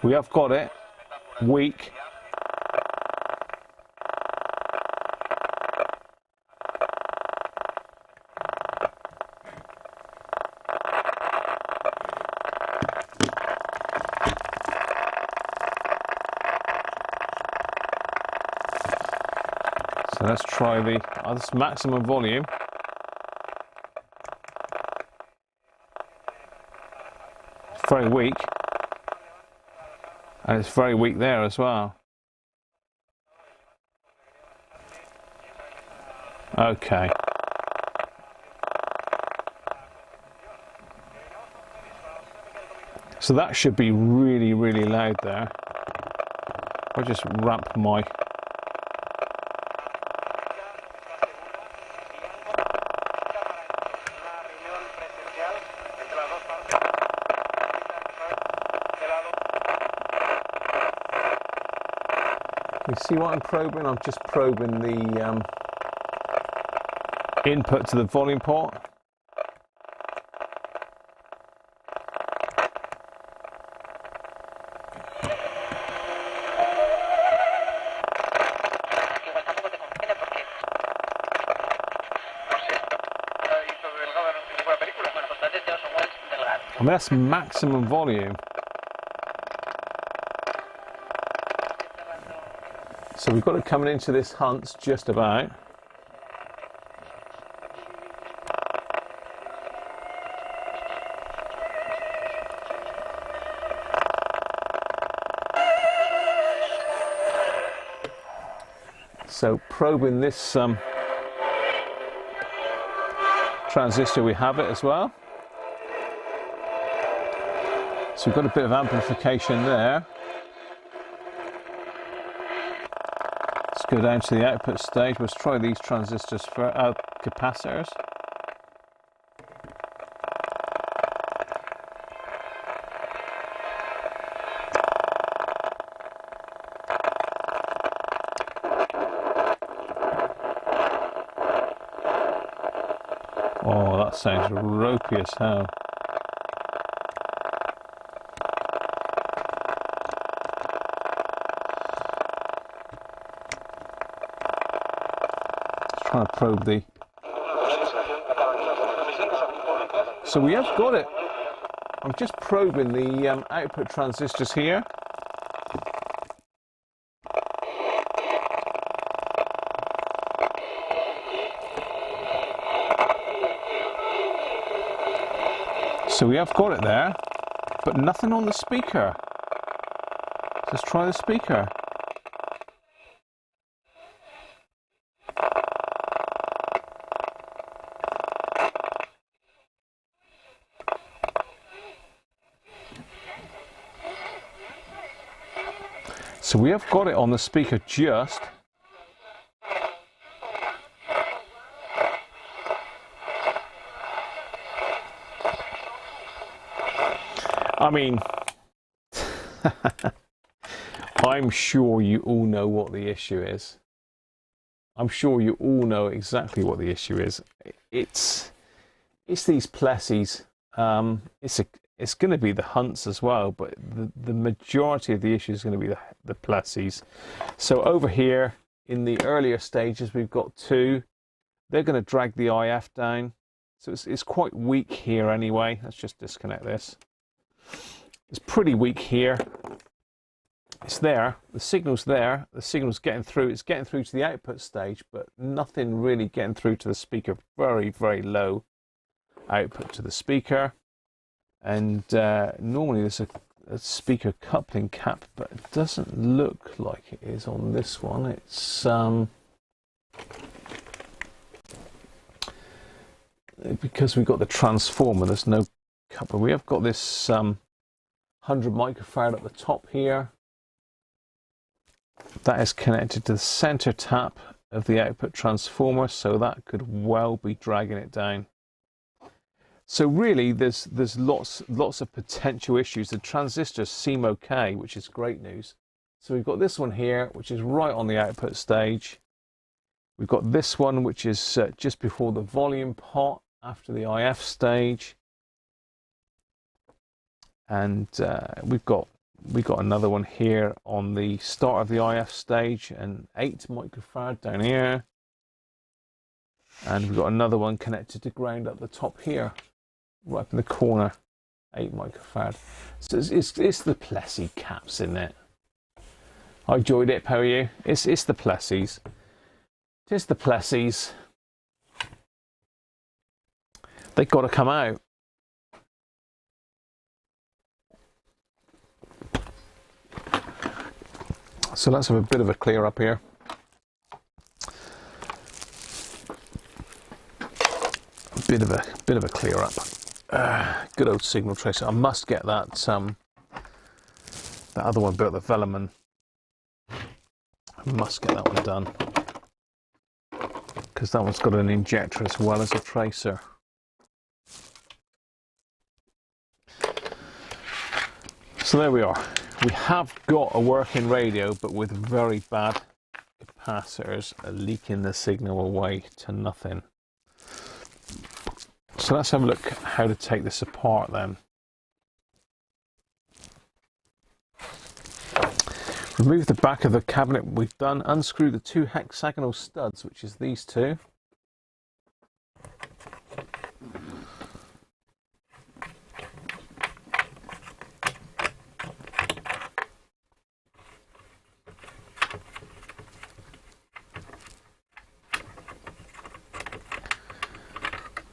We have got it. Weak. So let's try this maximum volume. It's very weak. And it's very weak there as well. Okay. So that should be really, really loud there. I'll just ramp my... You see what I'm probing? I'm just probing the input to the volume pot. And that's maximum volume. So we've got it coming into this Hunts just about. So probing this transistor, we have it as well. So we've got a bit of amplification there. Let's go down to the output stage. Let's try these transistors for capacitors. Oh, that sounds ropey as hell. Trying to probe the... So we have got it. I'm just probing the output transistors here. So we have got it there, but nothing on the speaker. Let's try the speaker. So we have got it on the speaker just. I mean, I'm sure you all know what the issue is. I'm sure you all know exactly what the issue is. It's these Plessies. It's going to be the Hunts as well, but the majority of the issue is going to be the Plessies. So over here in the earlier stages, we've got two. They're going to drag the IF down. So it's quite weak here anyway. Let's just disconnect this. It's pretty weak here. It's there. The signal's there. The signal's getting through. It's getting through to the output stage, but nothing really getting through to the speaker. Very, very low output to the speaker. And normally there's a speaker coupling cap, but it doesn't look like it is on this one. It's because we've got the transformer, there's no coupler. We have got this 100 microfarad at the top here. That is connected to the center tap of the output transformer, so that could well be dragging it down. So really, there's lots of potential issues. The transistors seem okay, which is great news. So we've got this one here, which is right on the output stage. We've got this one, which is just before the volume pot, after the IF stage. And we've got another one here on the start of the IF stage, and 8 microfarad down here. And we've got another one connected to ground at the top here, right up in the corner, 8 microfarad. So it's the Plessy caps in it. I enjoyed it. How are you? It's the Plessies. It's the Plessies. They've got to come out. So let's have a bit of a clear up here. A bit of a clear up. Good old signal tracer. I must get that that other one built, the Velleman. I must get that one done, because that one's got an injector as well as a tracer. So there we are. We have got a working radio, but with very bad capacitors leaking the signal away to nothing. So let's have a look at how to take this apart then. Remove the back of the cabinet we've done. Unscrew the 2 hexagonal studs, which is these two.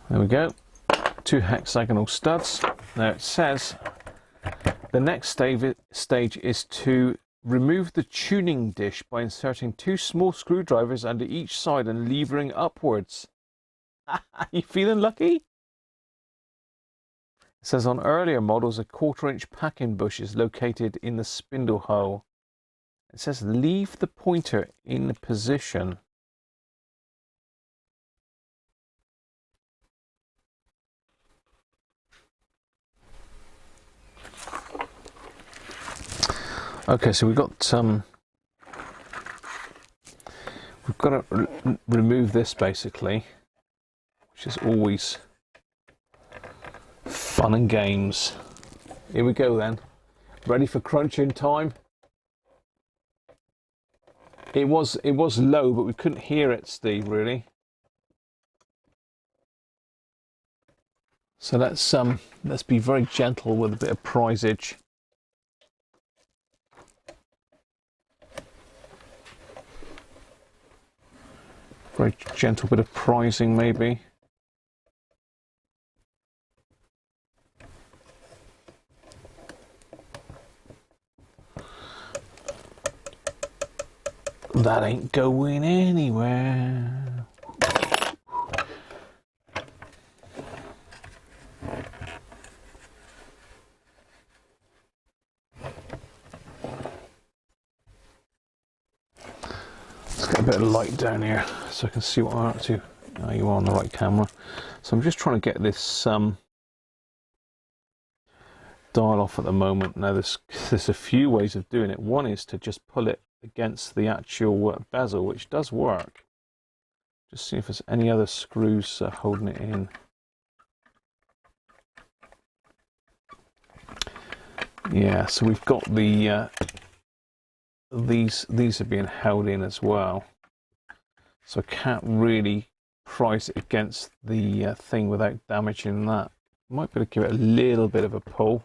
There we go, 2 hexagonal studs. Now it says the next stage is to remove the tuning dish by inserting 2 small screwdrivers under each side and levering upwards. You feeling lucky? It says on earlier models a 1/4-inch packing bush is located in the spindle hole. It says leave the pointer in position. Okay, so we've got to remove this basically, which is always fun and games. Here we go then. Ready for crunching time. It was low, but we couldn't hear it, Steve, really. So let's be very gentle with a bit of prisage. Very gentle bit of prising, maybe. That ain't going anywhere. Let's get a bit of light down here so I can see what I'm up to. Oh, you are on the right camera. So I'm just trying to get this dial off at the moment. Now there's a few ways of doing it. One is to just pull it against the actual bezel, which does work. Just see if there's any other screws holding it in. Yeah, so we've got the these are being held in as well, so I can't really prise it against the thing without damaging that. Might be able to give it a little bit of a pull.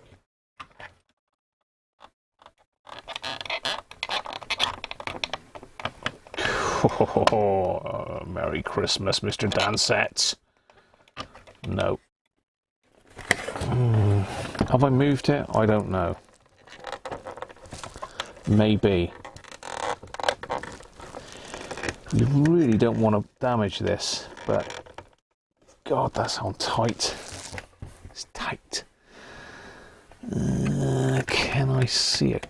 Oh, Merry Christmas, Mr. Dansette. No. Have I moved it? I don't know. Maybe. You really don't want to damage this, but God, that's on tight. It's tight. Can I see it?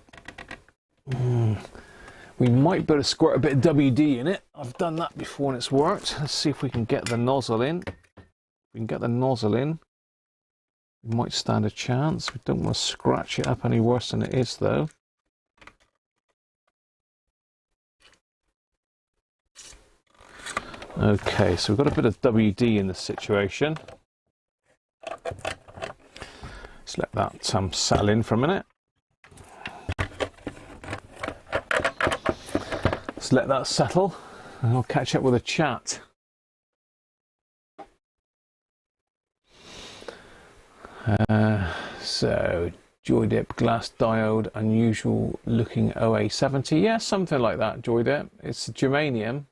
We might be able to squirt a bit of WD in it. I've done that before and it's worked. Let's see if we can get the nozzle in. If we can get the nozzle in, we might stand a chance. We don't want to scratch it up any worse than it is, though. Okay, so we've got a bit of WD in the situation. Let's let that settle in for a minute. Let's let that settle and I'll catch up with a chat. So, Joy Dip, glass diode, unusual looking OA70. Yeah, something like that, Joy Dip. It's germanium.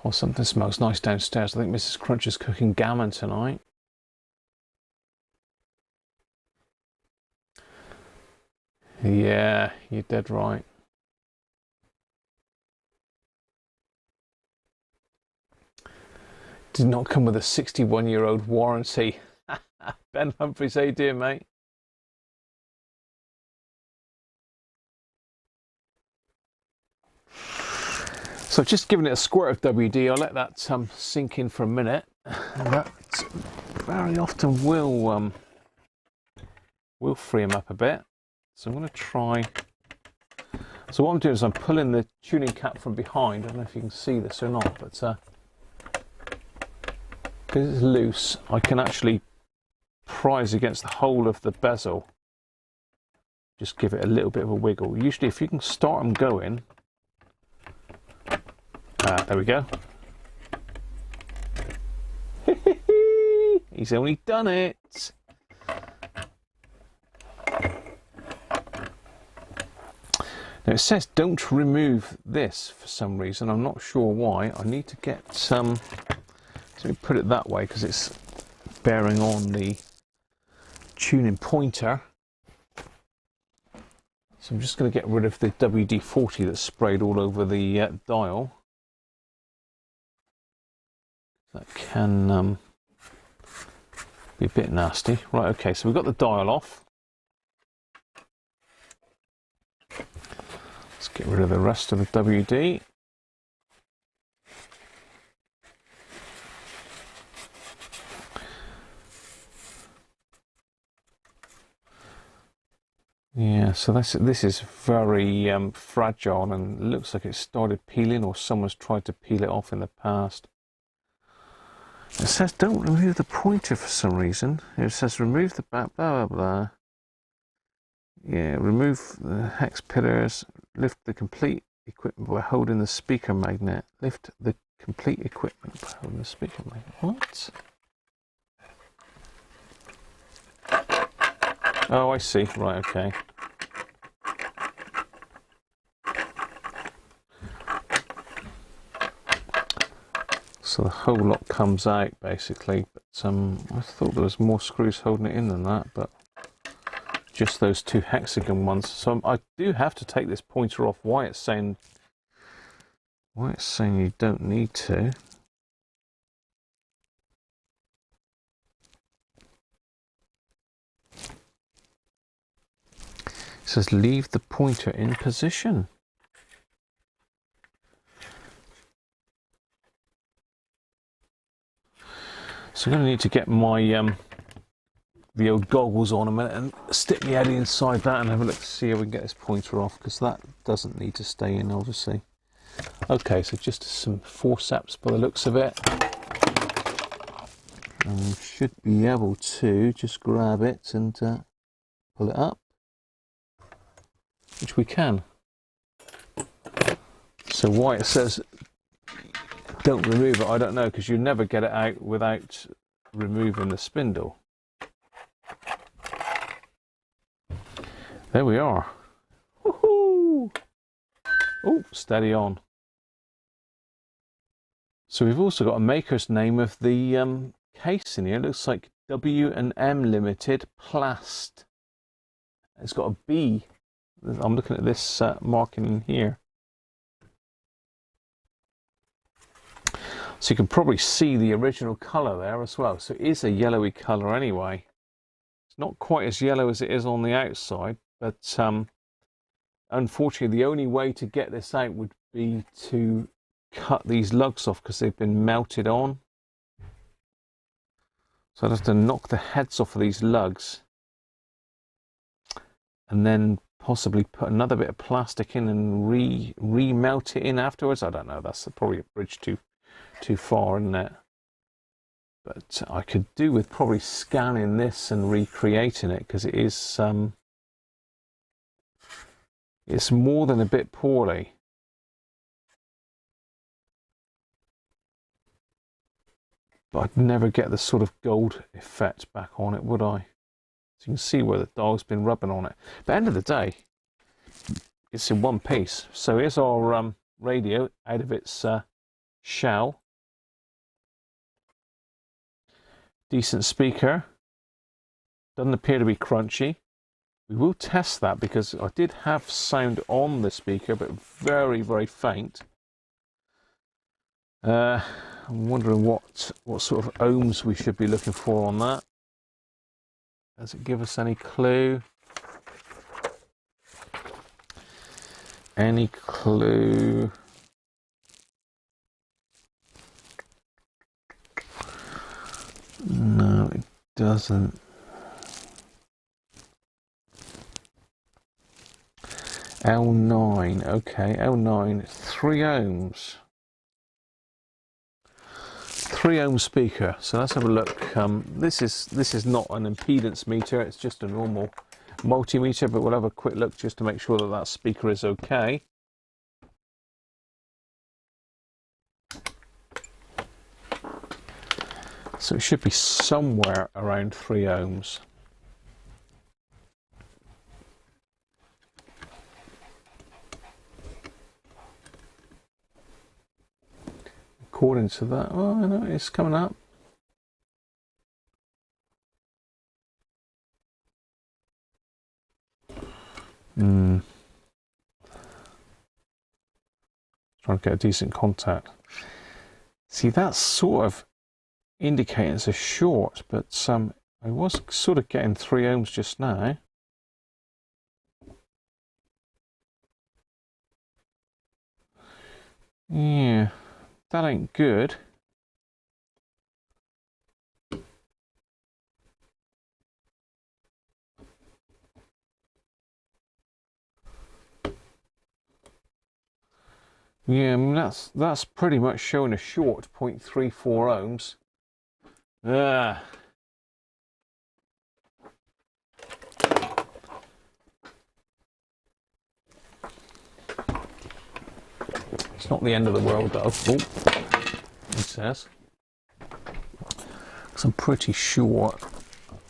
Oh, something smells nice downstairs. I think Mrs. Crunch is cooking gammon tonight. Yeah, you're dead right. Did not come with a 61-year-old warranty. Ben Humphries, how you doing, mate? So I've just given it a squirt of WD. I'll let that sink in for a minute. And that very often will free them up a bit. So I'm going to try. So what I'm doing is I'm pulling the tuning cap from behind. I don't know if you can see this or not, but because it's loose, I can actually prise against the whole of the bezel. Just give it a little bit of a wiggle. Usually if you can start them going, there we go. He's only done it. Now it says don't remove this for some reason. I'm not sure why. I need to get some. So let me put it that way because it's bearing on the tuning pointer. So I'm just going to get rid of the WD-40 that's sprayed all over the dial. That can be a bit nasty. Right, okay, so we've got the dial off. Let's get rid of the rest of the WD. Yeah, so this is very fragile and looks like it started peeling or someone's tried to peel it off in the past. It says don't remove the pointer for some reason. It says remove the back, blah, blah, blah. Yeah, remove the hex pillars, lift the complete equipment by holding the speaker magnet. Lift the complete equipment by holding the speaker magnet. What? Oh, I see. Right, okay. So the whole lot comes out basically, but I thought there was more screws holding it in than that, but just those two hexagon ones. So I do have to take this pointer off. Why it's saying you don't need to. It says leave the pointer in position. So I'm going to need to get my the old goggles on a minute and stick my head inside that and have a look to see how we can get this pointer off, because that doesn't need to stay in, obviously. Okay, so just some forceps by the looks of it. And we should be able to just grab it and pull it up, which we can. So why it says don't remove it, I don't know, because you never get it out without removing the spindle. There we are. Woohoo! Oh, steady on. So we've also got a maker's name of the case in here. It looks like W&M Limited Plast. It's got a B. I'm looking at this marking in here. So you can probably see the original colour there as well. So it is a yellowy colour anyway. It's not quite as yellow as it is on the outside, but unfortunately the only way to get this out would be to cut these lugs off because they've been melted on. So I'd have to knock the heads off of these lugs and then possibly put another bit of plastic in and re-melt it in afterwards. I don't know, that's probably a bridge too far, isn't it? But I could do with probably scanning this and recreating it, because it is it's more than a bit poorly. But I'd never get the sort of gold effect back on it, would I? So you can see where the dial's been rubbing on it. But at the end of the day, it's in one piece. So here's our radio out of its shell. Decent speaker. Doesn't appear to be crunchy. We will test that because I did have sound on the speaker, but very, very faint. I'm wondering what sort of ohms we should be looking for on that. Does it give us any clue? Any clue? No, it doesn't. L9, okay, L9, 3 ohms. 3 ohm speaker. So let's have a look. This is not an impedance meter, it's just a normal multimeter, but we'll have a quick look just to make sure that that speaker is okay. So it should be somewhere around 3 ohms. According to that, oh no, it's coming up. Trying to get a decent contact. See, that's sort of indicating it's a short, but I was sort of getting 3 ohms just now. Yeah, that ain't good. Yeah, I mean, that's pretty much showing a short 0.34 ohms. Ah. It's not the end of the world though. Oh, it says. So I'm pretty sure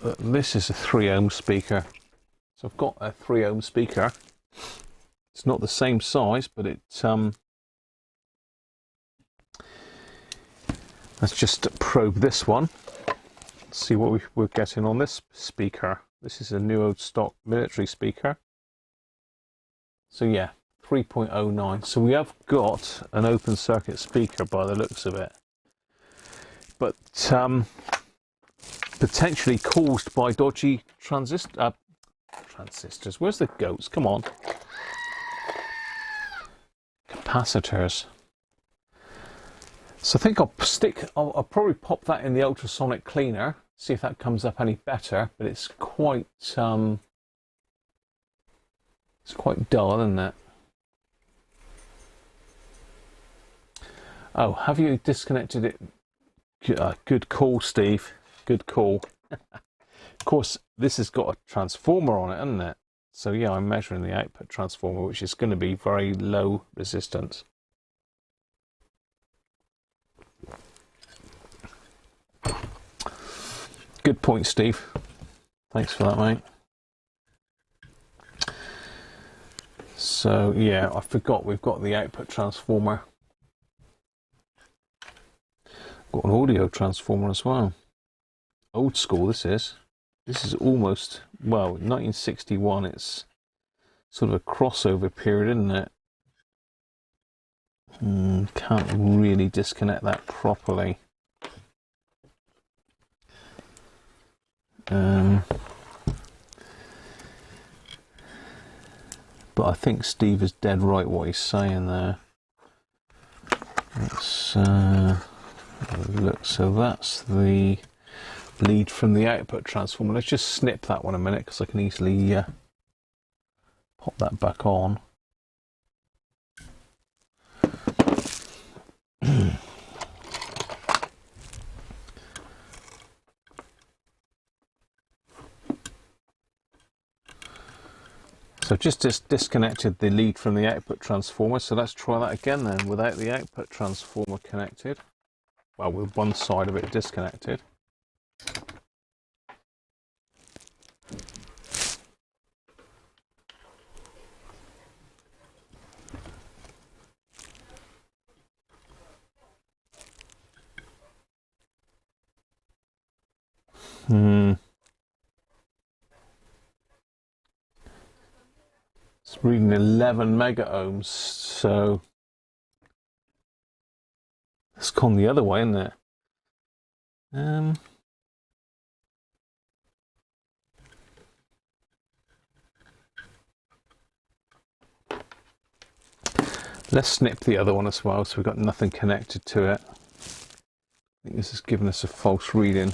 that this is a 3 ohm speaker. So I've got a 3 ohm speaker. It's not the same size, but let's just probe this one. See what we're getting on this speaker. This is a new old stock military speaker. So yeah, 3.09. So we have got an open circuit speaker by the looks of it. But potentially caused by dodgy transistors. Where's the goats? Come on. Capacitors. So I think I'll probably pop that in the ultrasonic cleaner, see if that comes up any better, but it's quite dull, isn't it? Oh, have you disconnected it? Good call, Steve. Good call. Of course, this has got a transformer on it, hasn't it? So yeah, I'm measuring the output transformer, which is going to be very low resistance. Good point, Steve. Thanks for that, mate. So yeah, I forgot we've got the output transformer. Got an audio transformer as well. Old school this is. This is almost, well, 1961, it's sort of a crossover period, isn't it? Can't really disconnect that properly. But I think Steve is dead right what he's saying there. Let's look. So that's the lead from the output transformer. Let's just snip that one a minute because I can easily pop that back on. So just disconnected the lead from the output transformer, so let's try that again then without the output transformer connected. Well, with one side of it disconnected. It's reading 11 mega ohms, so It's gone the other way, isn't it? Let's snip the other one as well, so we've got nothing connected to it. I think this is giving us a false reading.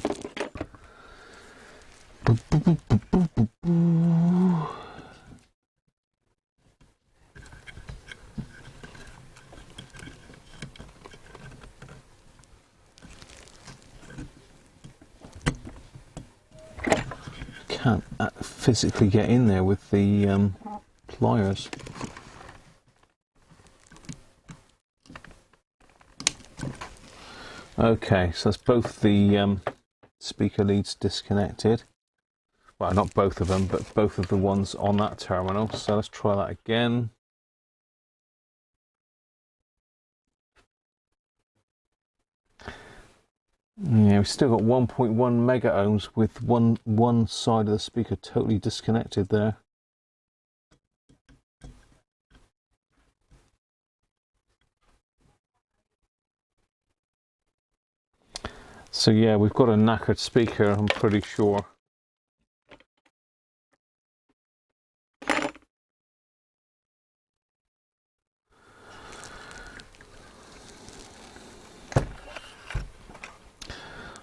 Can't physically get in there with the pliers. Okay, so that's both the speaker leads disconnected. Well, not both of them, but both of the ones on that terminal. So let's try that again. Yeah, we've still got 1.1 mega ohms with one side of the speaker totally disconnected there. So yeah, we've got a knackered speaker, I'm pretty sure.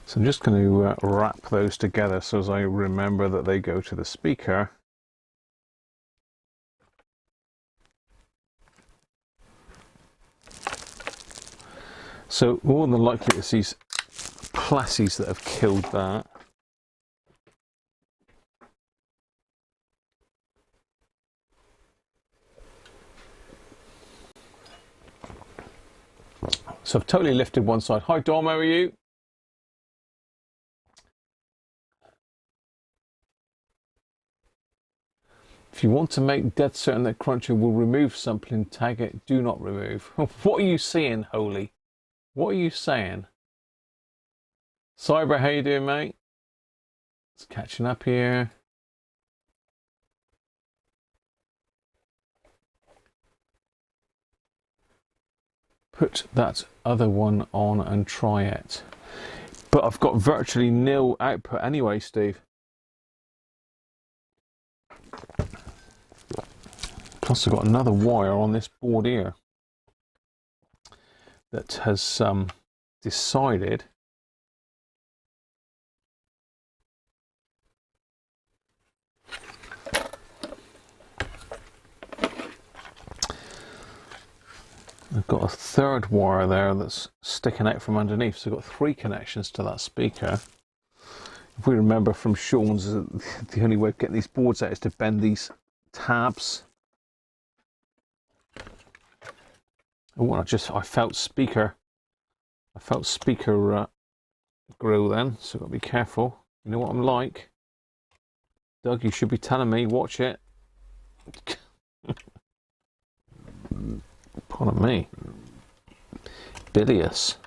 So I'm just going to wrap those together so as I remember that they go to the speaker. So more than likely it's these plassies that have killed that. So I've totally lifted one side. Hi Dom, how are you? If you want to make dead certain that Cruncher will remove sampling, tag it, do not remove. What are you saying, Holy? What are you saying? Cyber, how you doing, mate? It's catching up here. Put that other one on and try it. But I've got virtually nil output anyway, Steve. Plus I've got another wire on this board here that has decided I've got a third wire there that's sticking out from underneath, so I've got 3 connections to that speaker. If we remember from Sean's, the only way of getting these boards out is to bend these tabs. Oh, I felt speaker grill then, so I've got to be careful. You know what I'm like. Doug, you should be telling me, watch it. Pardon me. Bilious.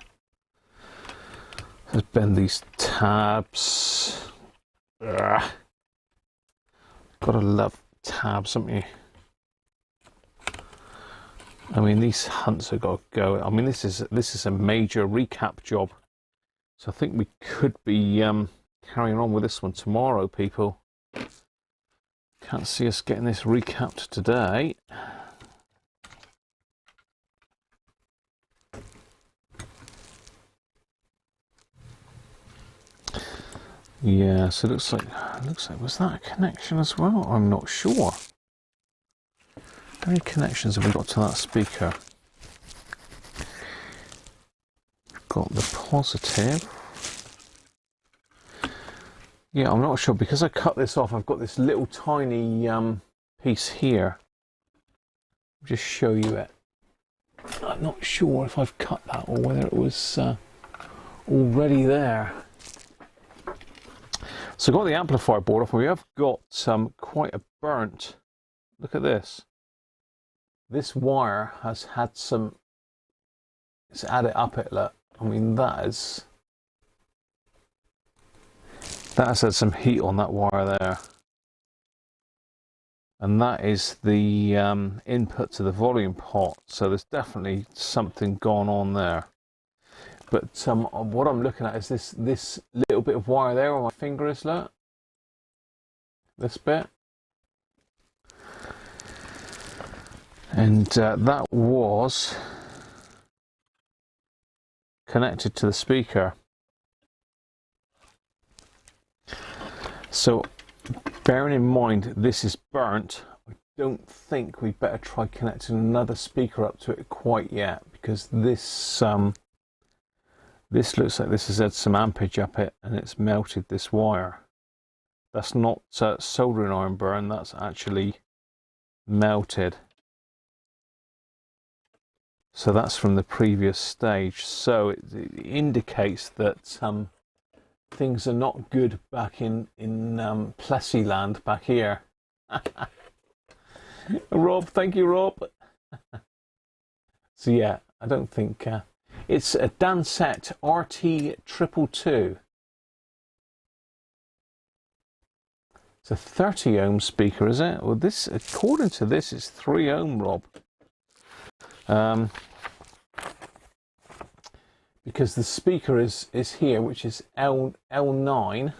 Let's bend these tabs. Ugh. Gotta love tabs, haven't you? I mean, these hunts have got to go. I mean, this is a major recap job. So I think we could be carrying on with this one tomorrow, people. Can't see us getting this recapped today. Yeah, so it looks like was that a connection as well? I'm not sure. How many connections have we got to that speaker? Got the positive. Yeah, I'm not sure because I cut this off. I've got this little tiny piece here. I'll just show you it. I'm not sure if I've cut that or whether it was already there. So I've got the amplifier board off, and we have got quite a burnt. Look at this. This wire has had some. Let's add it up. Look. I mean, that has had some heat on that wire there, and that is the input to the volume pot. So there's definitely something gone on there. But what I'm looking at is this little bit of wire there on my finger is that. This bit. And that was connected to the speaker. So bearing in mind this is burnt, I don't think we better try connecting another speaker up to it quite yet, because this looks like this has had some ampage up it and it's melted this wire. That's not soldering iron burn, that's actually melted. So that's from the previous stage. So it indicates that things are not good back in Plessy land back here. Rob, thank you, Rob. So yeah, I don't think it's a Dansette RT222. It's a 30 ohm speaker, is it? Well, this, according to this, is 3 ohm, Rob. Because the speaker is here, which is L9,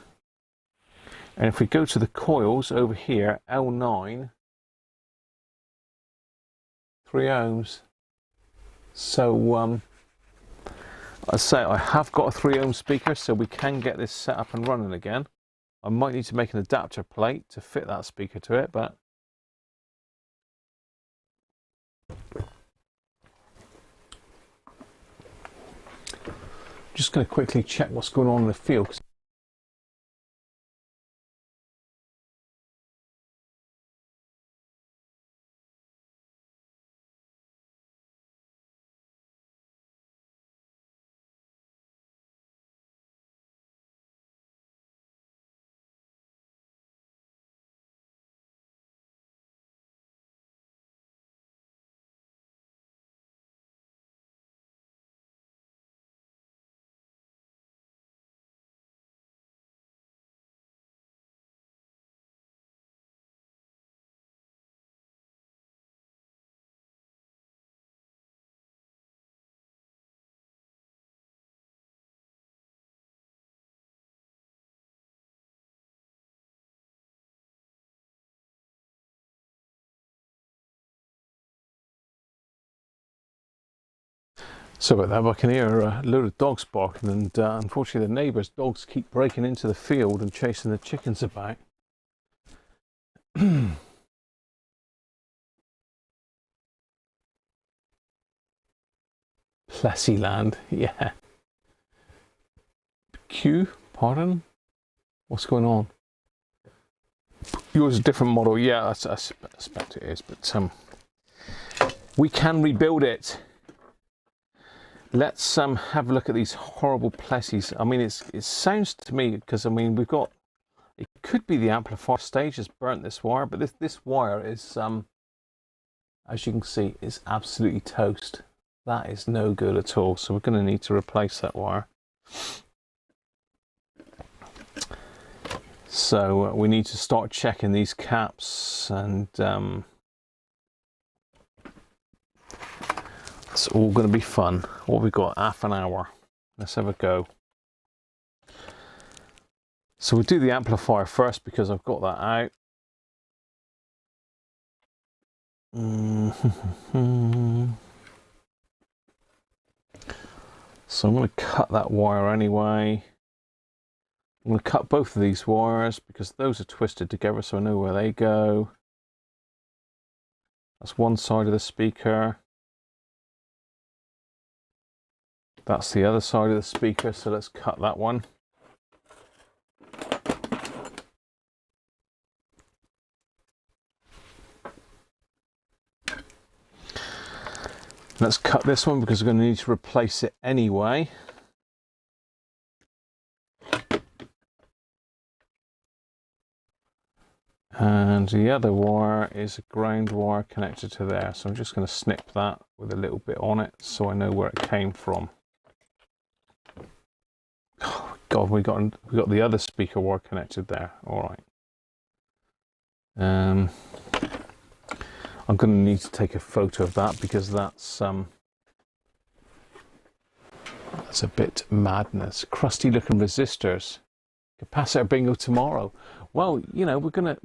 and if we go to the coils over here, L9, 3 ohms. So I say I have got a 3 ohm speaker, so we can get this set up and running again. I might need to make an adapter plate to fit that speaker to it, but just going to quickly check what's going on in the field. So about that, I can hear a load of dogs barking, and unfortunately the neighbours' dogs keep breaking into the field and chasing the chickens about. Plessy land, yeah. Q, pardon? What's going on? Yours is a different model, yeah, I suspect it is, but we can rebuild it. Let's have a look at these horrible Plessys. I mean, it sounds to me, because I mean we've got, it could be the amplifier stage has burnt this wire, but this wire is as you can see, is absolutely toast. That is no good at all, so we're going to need to replace that wire. So we need to start checking these caps, and it's all going to be fun. What have we got? Half an hour. Let's have a go. So we'll do the amplifier first because I've got that out. So I'm going to cut that wire anyway. I'm going to cut both of these wires because those are twisted together, so I know where they go. That's one side of the speaker. That's the other side of the speaker, so let's cut that one. Let's cut this one because we're going to need to replace it anyway. And the other wire is a ground wire connected to there, so I'm just going to snip that with a little bit on it so I know where it came from. Oh God, we got the other speaker wire connected there. All right. I'm going to need to take a photo of that because that's That's a bit madness. Crusty looking resistors. Capacitor bingo tomorrow. Well, you know, we're gonna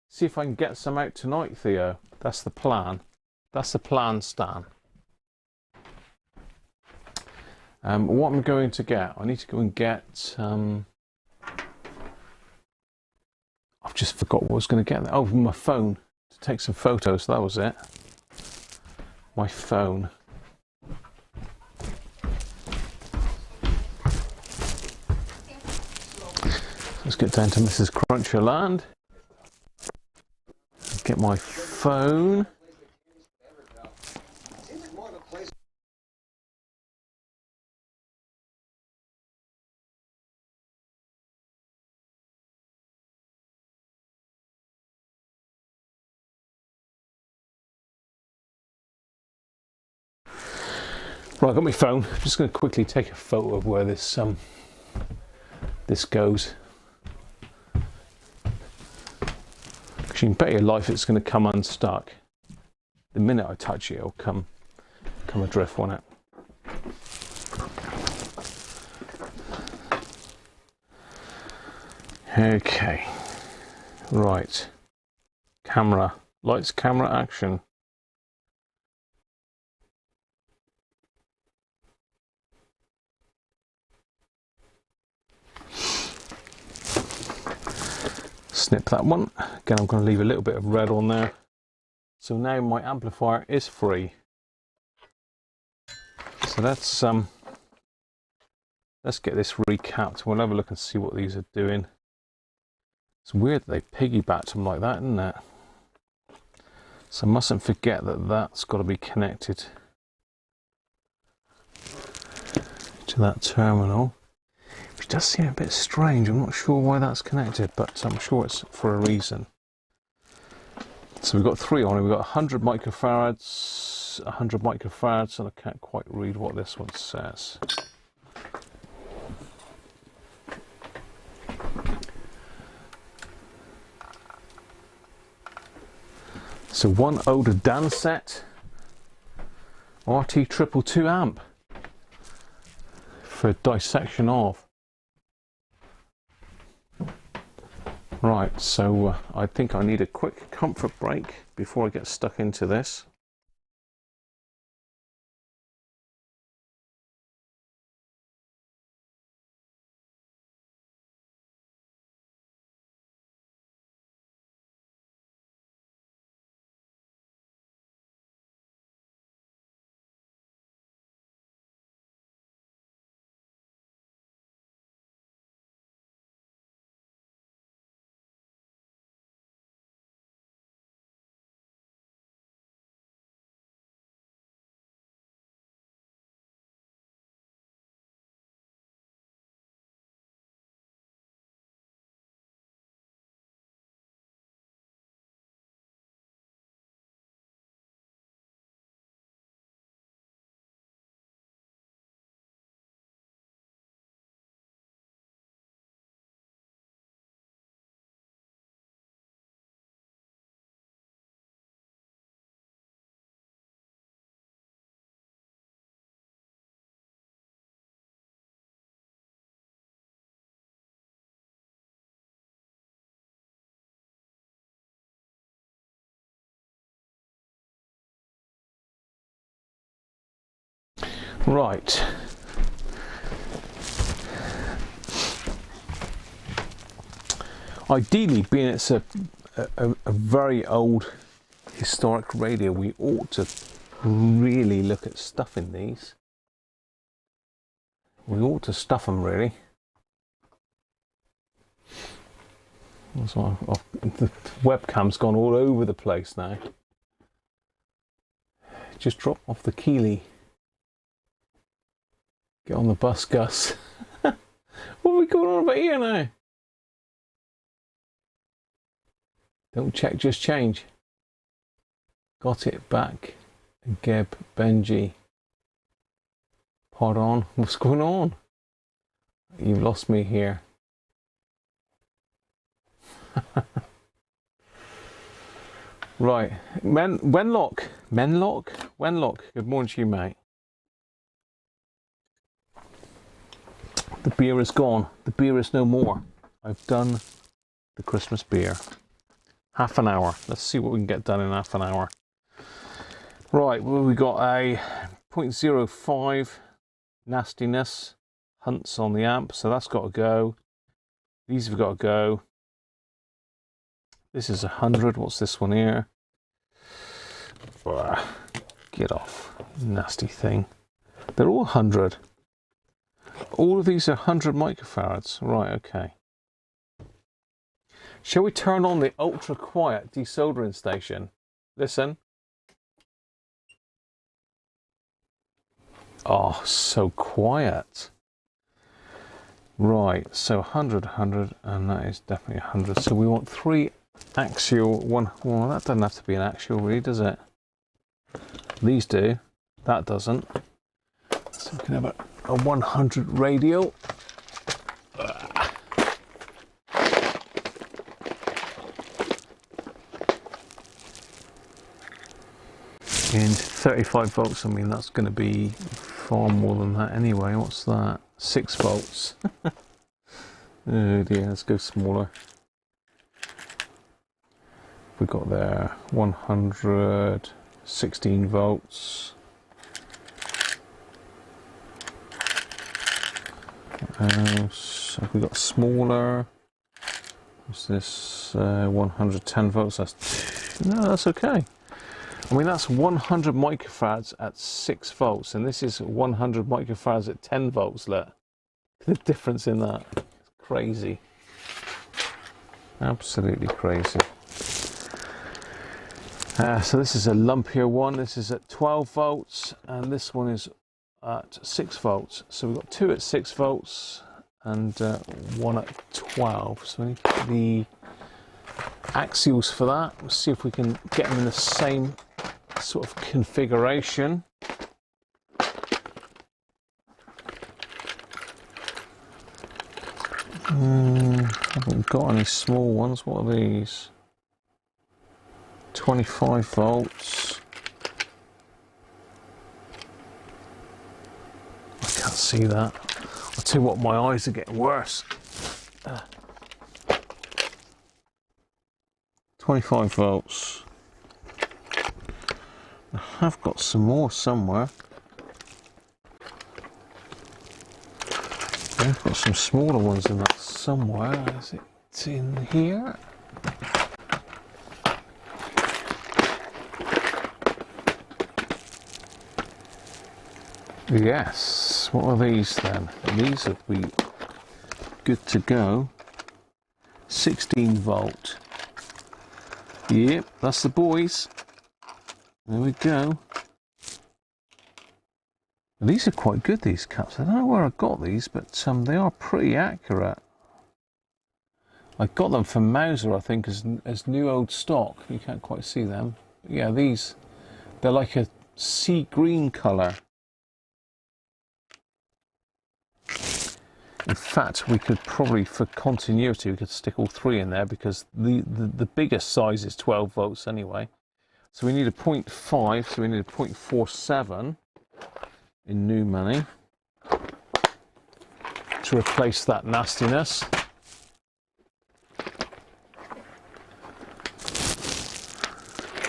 see if I can get some out tonight, Theo. That's the plan. That's the plan, Stan. What I'm going to get, I need to go and get. I've just forgot what I was going to get. Oh, my phone to take some photos. That was it. My phone. Let's get down to Mrs. Cruncher land. Get my phone. Right, I've got my phone. I'm just going to quickly take a photo of where this goes. Because you can bet your life it's going to come unstuck. The minute I touch it, it'll come adrift, won't it? Okay. Right. Camera. Lights, camera, action. Snip that one. Again, I'm going to leave a little bit of red on there. So now my amplifier is free. So let's get this recapped. We'll have a look and see what these are doing. It's weird that they piggybacked them like that, isn't it? So I mustn't forget that that's got to be connected to that terminal. Which does seem a bit strange. I'm not sure why that's connected, but I'm sure it's for a reason. So we've got three on it. We've got 100 microfarads, 100 microfarads, and I can't quite read what this one says. So one older Dansette RT222 amp for dissection of. Right, so I think I need a quick comfort break before I get stuck into this. Right. Ideally, being it's a very old historic radio, we ought to really look at stuffing these. We ought to stuff them, really. So the webcam's gone all over the place now. Just drop off the Keeley. Get on the bus, Gus. What are we going on about here now? Don't check, just change. Got it back. Geb, Benji. Pardon, what's going on? You've lost me here. Right, Wenlock. Good morning to you, mate. The beer is gone. The beer is no more. I've done the Christmas beer. Half an hour. Let's see what we can get done in half an hour. Right, well, we got a 0.05 nastiness hunts on the amp, so that's got to go. These have got to go. This is 100. What's this one here? Get off, nasty thing. They're all 100. All of these are 100 microfarads. Right, okay. Shall we turn on the ultra quiet desoldering station? Listen. Oh, so quiet. Right, so 100, 100, and that is definitely 100. So we want 3 axial, one. Well, that doesn't have to be an axial, really, does it? These do. That doesn't. So we can have a 100 radial. And 35 volts, I mean, that's going to be far more than that anyway. What's that? 6 volts. Oh dear, let's go smaller. We got there 116 volts. So we got smaller. What's this? 110 volts. That's okay. I mean, that's 100 microfarads at 6 volts, and this is 100 microfarads at 10 volts. Look, the difference in that. It's crazy. Absolutely crazy. So this is a lumpier one. This is at 12 volts, and this one is at 6 volts. So we've got 2 at 6 volts and 1 at 12. So we need the axials for that. Let's see if we can get them in the same sort of configuration. Haven't got any small ones. What are these? 25 volts. I can't see that. I'll tell you what, my eyes are getting worse. 25 volts. I have got some more somewhere. I've got some smaller ones in that somewhere. Is it in here? Yes. What are these then? These would be good to go. 16 volt. Yep, that's the boys. There we go. These are quite good, these cups. I don't know where I got these, but they are pretty accurate. I got them from Mauser, I think, as new old stock. You can't quite see them. Yeah, these, they're like a sea green colour. In fact, we could probably, for continuity, we could stick all 3 in there, because the biggest size is 12 volts anyway. So we need a 0.5, so we need a 0.47 in new money to replace that nastiness.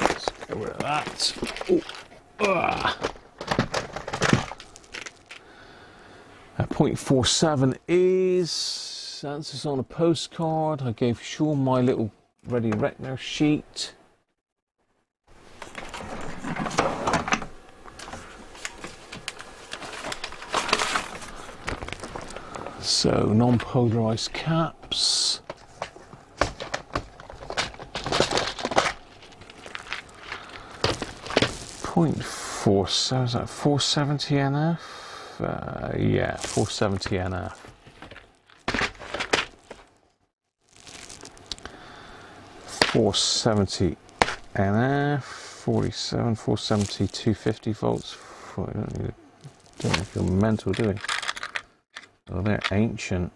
Let's get rid of that. Ooh. 0.47 is answers on a postcard. I gave Sean my little Ready Reckoner sheet. So non-polarized caps. .4, so is that 470 NF? Yeah, 470 NF. 470 NF, 47, 470, 250 volts. Don't feel mental, do we? Oh, they're ancient.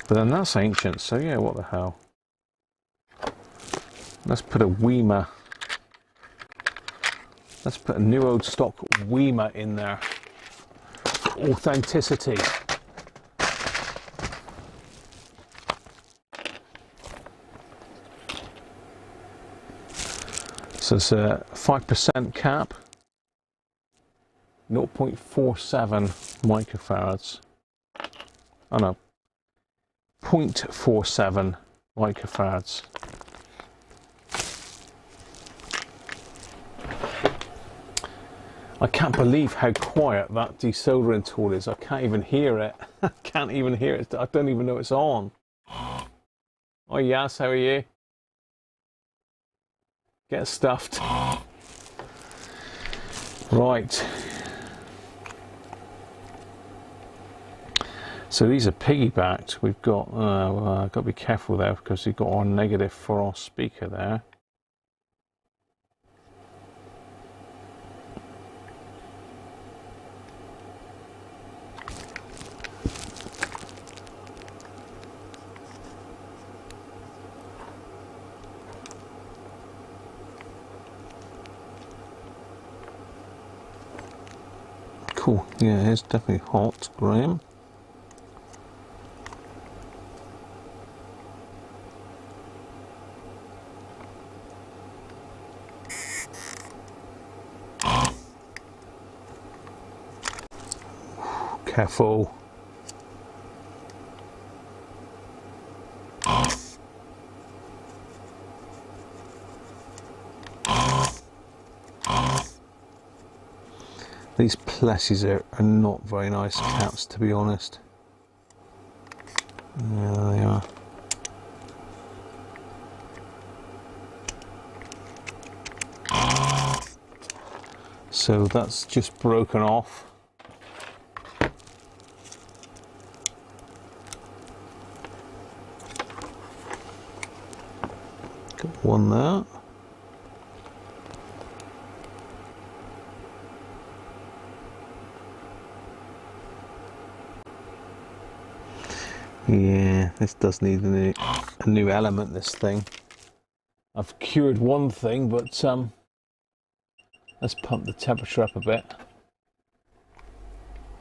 But then that's ancient, so yeah, what the hell. Let's put a Weema. Let's put a new old stock Weema in there. authenticity. So it's a 5% cap, 0.47 microfarads. Oh no, 0.47 microfarads. I can't believe how quiet that desoldering tool is. I can't even hear it. I can't even hear it. I don't even know it's on. Oh yes, how are you? Get stuffed. Right. So these are piggybacked. We've got, got to be careful there because we've got our negative for our speaker there. Cool, yeah, it's definitely hot, Graham. Careful. These Plessis are not very nice caps, to be honest. Yeah, they are. So that's just broken off. Got one there. Yeah, this does need a new element, this thing. I've cured one thing, but let's pump the temperature up a bit.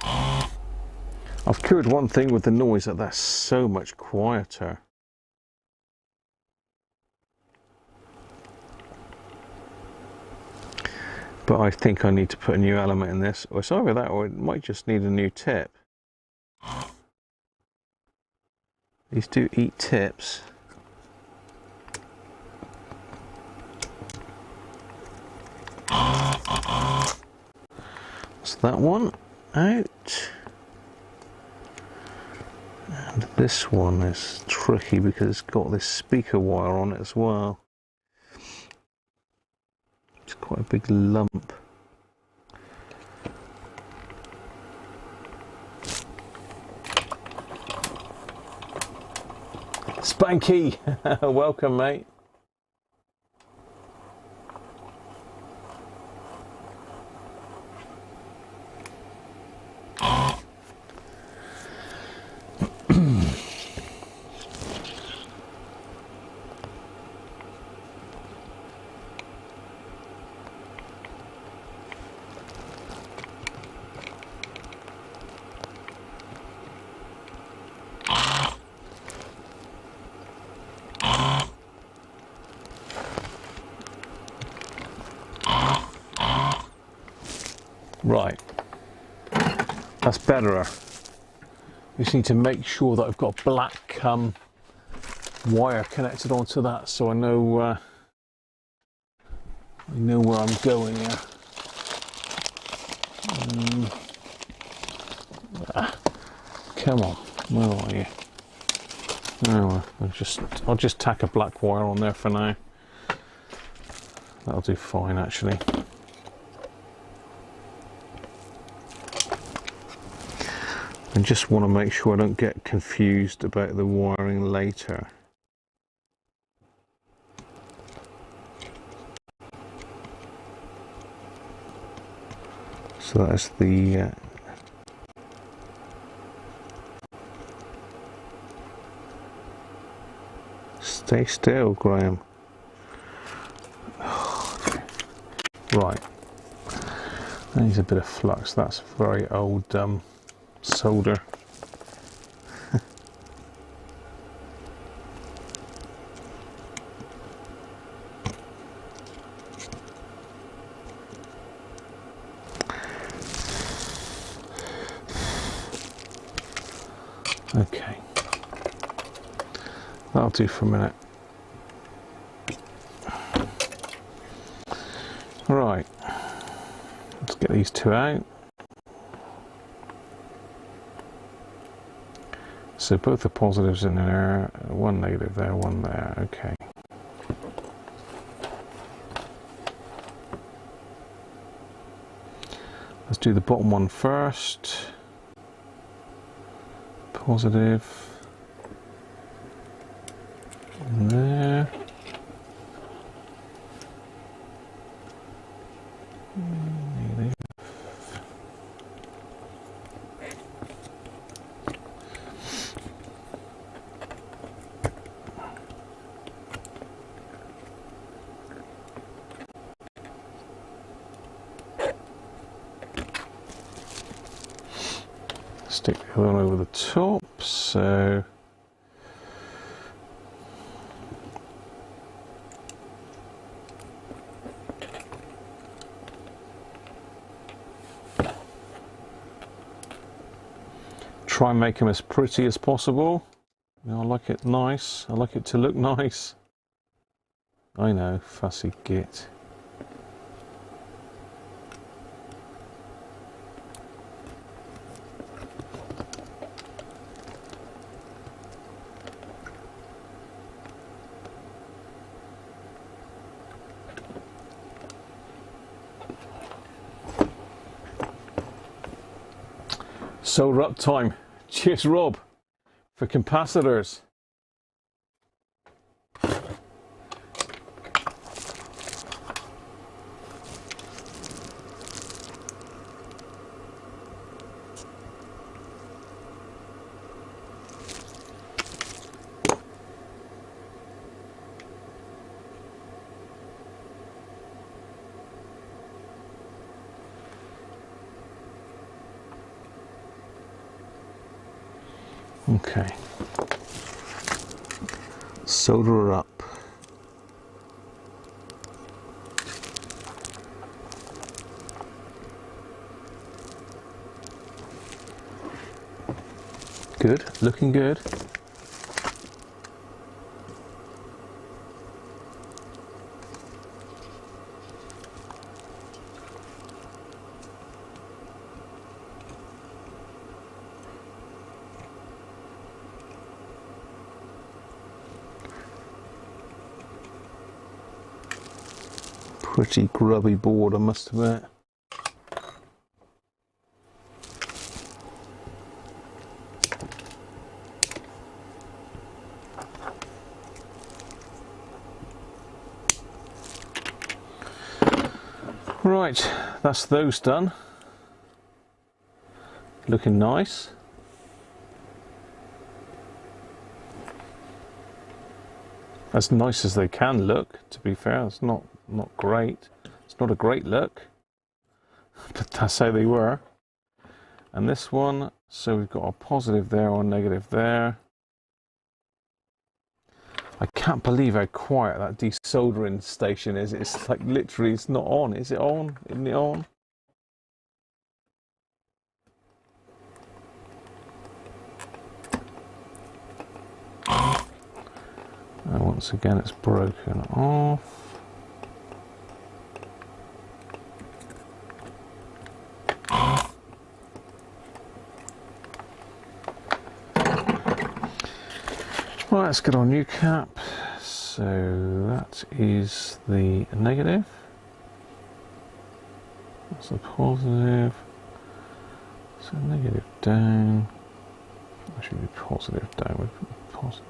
I've cured one thing with the noise that's so much quieter. But I think I need to put a new element in this. Or it's either that or it might just need a new tip. These do eat tips. So that one out. And this one is tricky because it's got this speaker wire on it as well. It's quite a big lump. Spanky, welcome, mate. Right, that's better. We just need to make sure that I've got black wire connected onto that, so I know where I'm going here. Come on, where are you? Oh, I'll just tack a black wire on there for now. That'll do fine, actually. I just want to make sure I don't get confused about the wiring later. So that's the stay still, Graham. Right, that needs a bit of flux. That's very old solder. Okay, that'll do for a minute. Right, let's get these two out. So both the positives in there, one negative there, one there, okay. Let's do the bottom one first. Positive. And there. Negative. Stick the other one over the top, so try and make them as pretty as possible. You know, I like it nice, I like it to look nice. I know, fussy git. Solder up time. Cheers, Rob, for capacitors. Okay, solder up. Good, looking good. Pretty grubby board, I must admit. Right, that's those done. Looking nice. As nice as they can look, to be fair. It's not great. It's not a great look, but that's how they were. And this one, so we've got a positive there or a negative there. I can't believe how quiet that desoldering station is. It's like literally, it's not on. Is it on? Isn't it on? And once again, it's broken off. Right, let's get our new cap. So that is the negative. That's the positive. So negative down. Actually, be positive down. We'll put positive.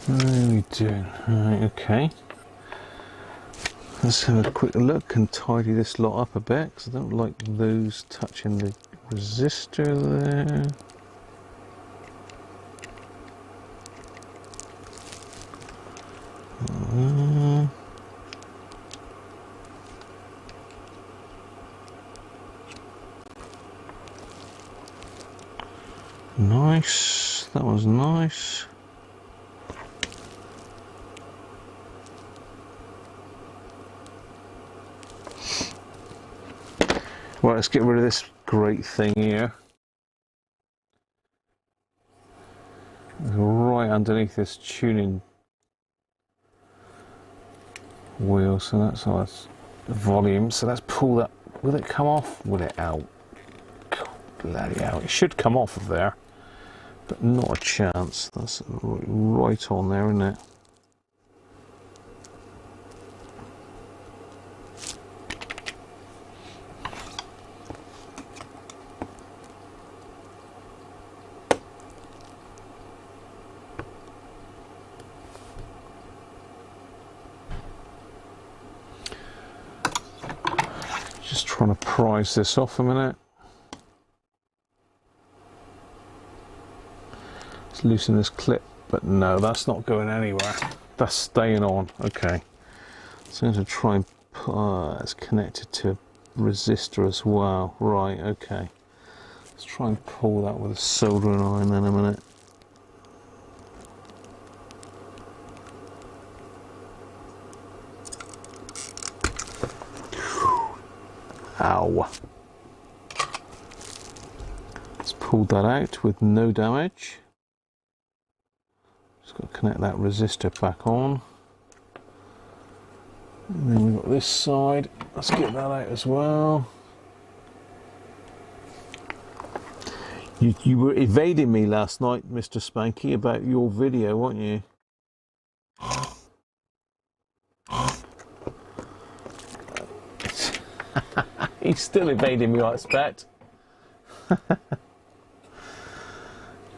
What are we doing? Right, okay. Let's have a quick look and tidy this lot up a bit, because I don't like those touching the resistor there. Nice, that was nice. Right, let's get rid of this great thing here. It's right underneath this tuning wheel, so that's the volume. So let's pull that. Will it come off? Will it out? Bloody hell! It should come off of there, but not a chance. That's right on there, isn't it? Just trying to prise this off a minute. Let's loosen this clip, but no, that's not going anywhere. That's staying on. Okay. So I'm going to try and it's connected to resistor as well. Right, okay. Let's try and pull that with a soldering iron then a minute. Ow. Let's pull that out with no damage. Just got to connect that resistor back on. And then we've got this side. Let's get that out as well. You were evading me last night, Mr. Spanky, about your video, weren't you? He's still evading me, I expect.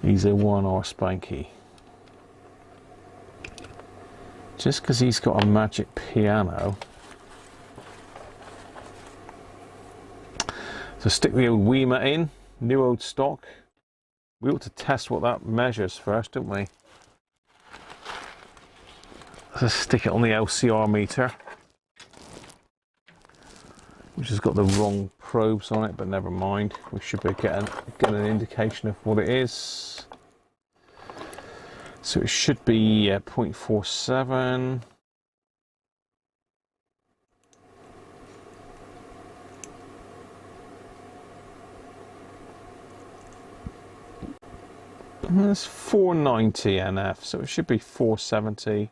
He's a 1R Spanky. Just because he's got a magic piano. So stick the old Weema in, new old stock. We ought to test what that measures first, don't we? Let's stick it on the LCR meter, which has got the wrong probes on it, but never mind. We should be getting an indication of what it is. So it should be 0.47. That's 490 NF, so it should be 470.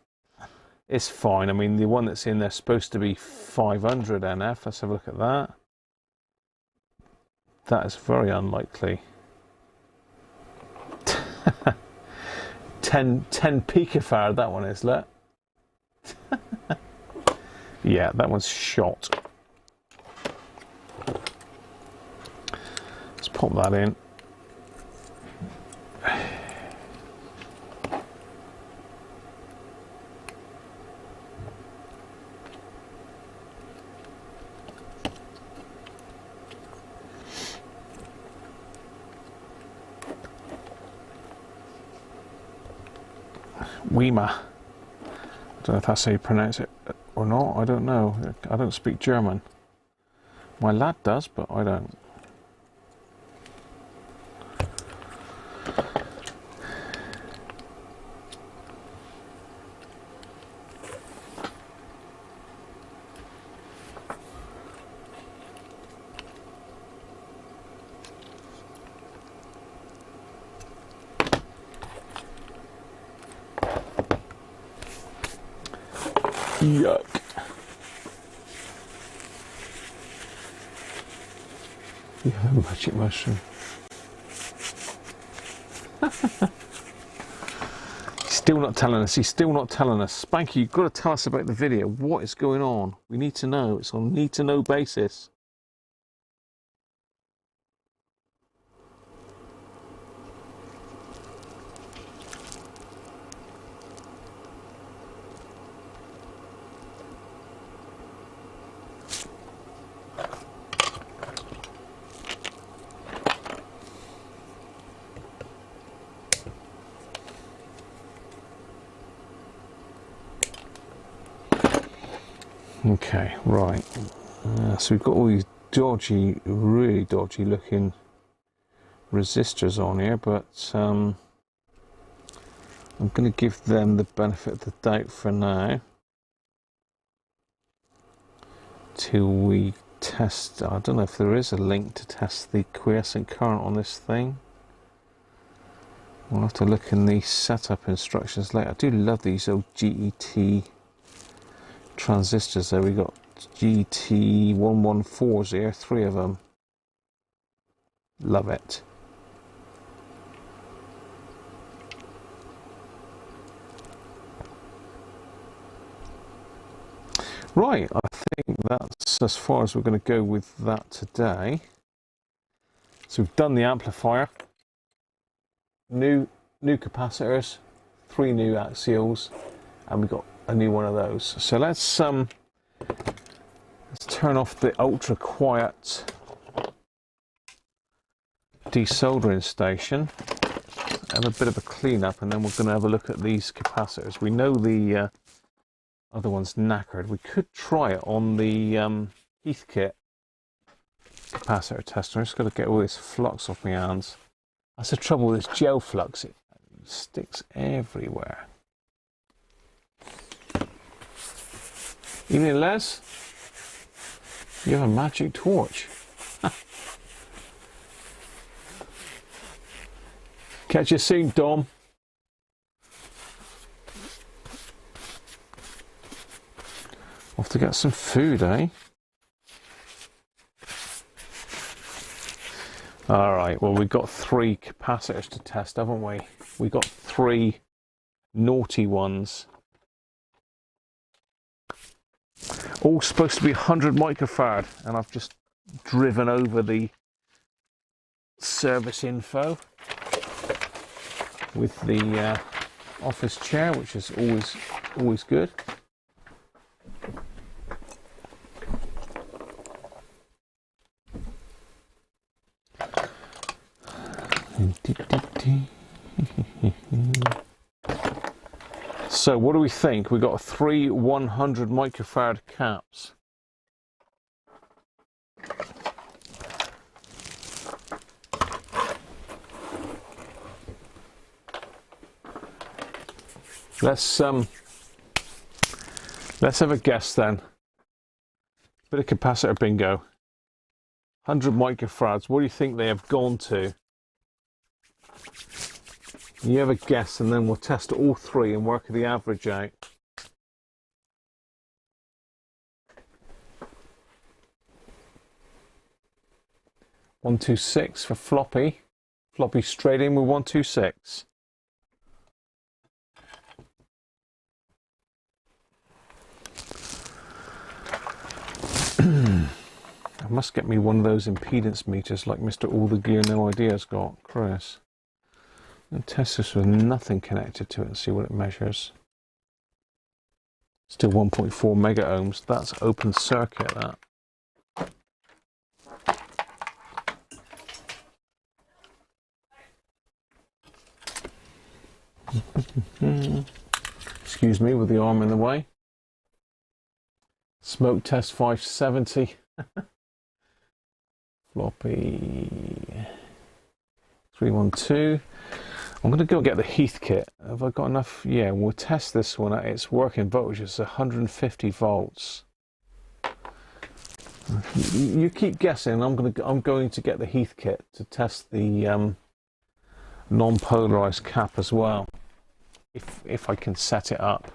It's fine. I mean, the one that's in there is supposed to be 500 NF. Let's have a look at that. That is very unlikely. 10 picofarad, that one is, look. Yeah, that one's shot. Let's pop that in. Weema. I don't know if that's how you pronounce it or not. I don't know. I don't speak German. My lad does, but I don't. Yuck. Yeah, magic mushroom. Still not telling us. He's still not telling us. Spanky, you've got to tell us about the video. What is going on? We need to know. It's on need-to-know basis. Okay, right. So we've got all these dodgy, really dodgy looking resistors on here, but I'm going to give them the benefit of the doubt for now till we test. I don't know if there is a link to test the quiescent current on this thing. We'll have to look in the setup instructions later. I do love these old GET transistors there. We got GT114s here, 3 of them. Love it. Right, I think that's as far as we're going to go with that today. So we've done the amplifier, new capacitors, 3 new axials, and we've got a new one of those. So let's turn off the ultra quiet desoldering station, have a bit of a clean up, and then we're going to have a look at these capacitors. We know the other one's knackered. We could try it on the Heathkit capacitor tester. I just got to get all this flux off my hands. That's the trouble with this gel flux, it sticks everywhere. Evening, Les. You have a magic torch. Catch you soon, Dom. Off to get some food, eh? Alright, well, we've got 3 capacitors to test, haven't we? We've got 3 naughty ones. All supposed to be 100 microfarad, and I've just driven over the service info with the office chair, which is always good. So what do we think? We got 3 100 microfarad caps. Let's have a guess then. Bit of capacitor bingo. 100 microfarads. What do you think they have gone to? You have a guess, and then we'll test all 3 and work the average out. $126 for floppy. Floppy straight in with 126. I must get me one of those impedance meters like Mr. All the Gear No Idea's got, Chris. And test this with nothing connected to it and see what it measures. Still 1.4 mega ohms. That's open circuit, that. Excuse me with the arm in the way. Smoke test 570. Floppy 312. I'm going to go get the Heathkit. Have I got enough? Yeah, we'll test this one at its working voltage. It's 150 volts. You keep guessing. I'm going to get the Heathkit to test the non-polarized cap as well, if I can set it up.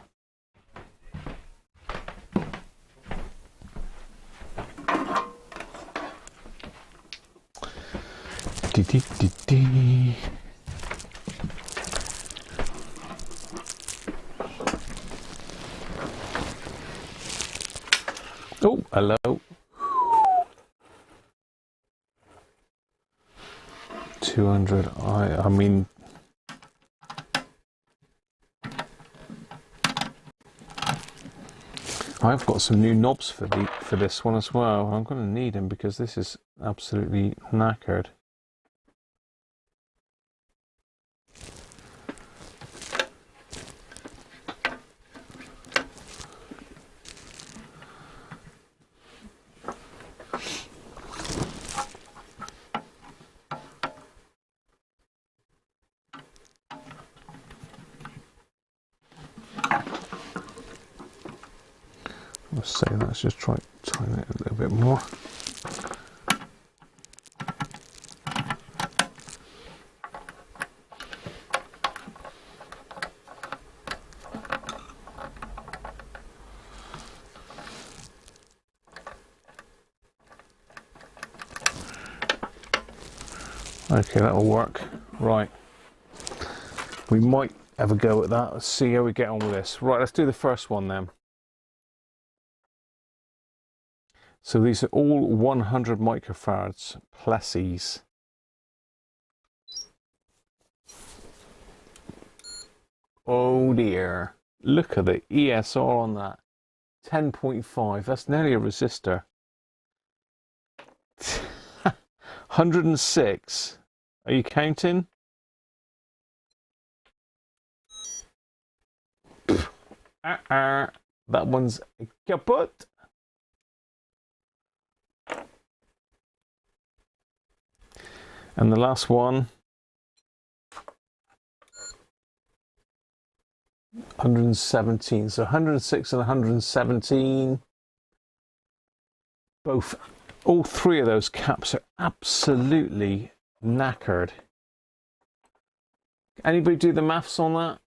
Oh, hello. 200. I mean, I've got some new knobs for this one as well. I'm going to need them because this is absolutely knackered. Let's see, let's just try tighten it a little bit more. Okay, that'll work. Right. We might have a go at that. Let's see how we get on with this. Right, let's do the first one then. So these are all 100 microfarads, Plessis. Oh dear. Look at the ESR on that. 10.5. That's nearly a resistor. 106. Are you counting? That one's kaput. And the last one, 117. So 106 and 117. All three of those caps are absolutely knackered. Anybody do the maths on that?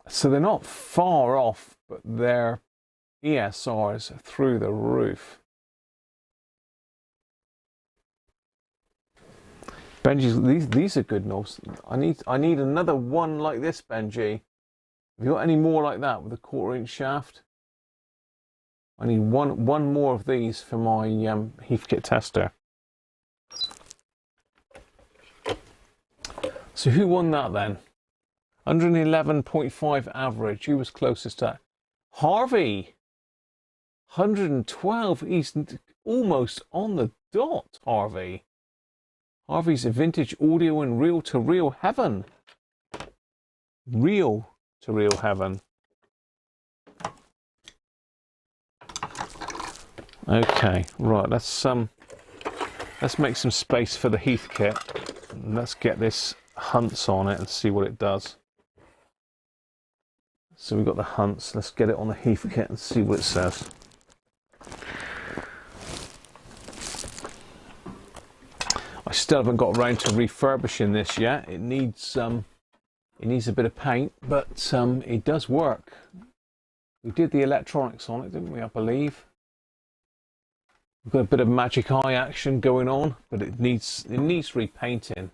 So they're not far off, but their ESRs are through the roof. Benji, these are good knobs. I need another one like this, Benji. Have you got any more like that with a 1/4" shaft? I need one more of these for my Heathkit tester. So who won that then? 111.5 average. Who was closest to that? Harvey. 112. He's almost on the dot, Harvey. Harvey's a vintage audio and reel-to-reel heaven. Reel-to-reel heaven. Okay, right, let's make some space for the Heathkit. Let's get this Hunts on it and see what it does. So we've got the Hunts, let's get it on the Heathkit and see what it says. I still haven't got around to refurbishing this yet. It needs a bit of paint, but it does work. We did the electronics on it, didn't we, I believe? We've got a bit of magic eye action going on, but it needs repainting.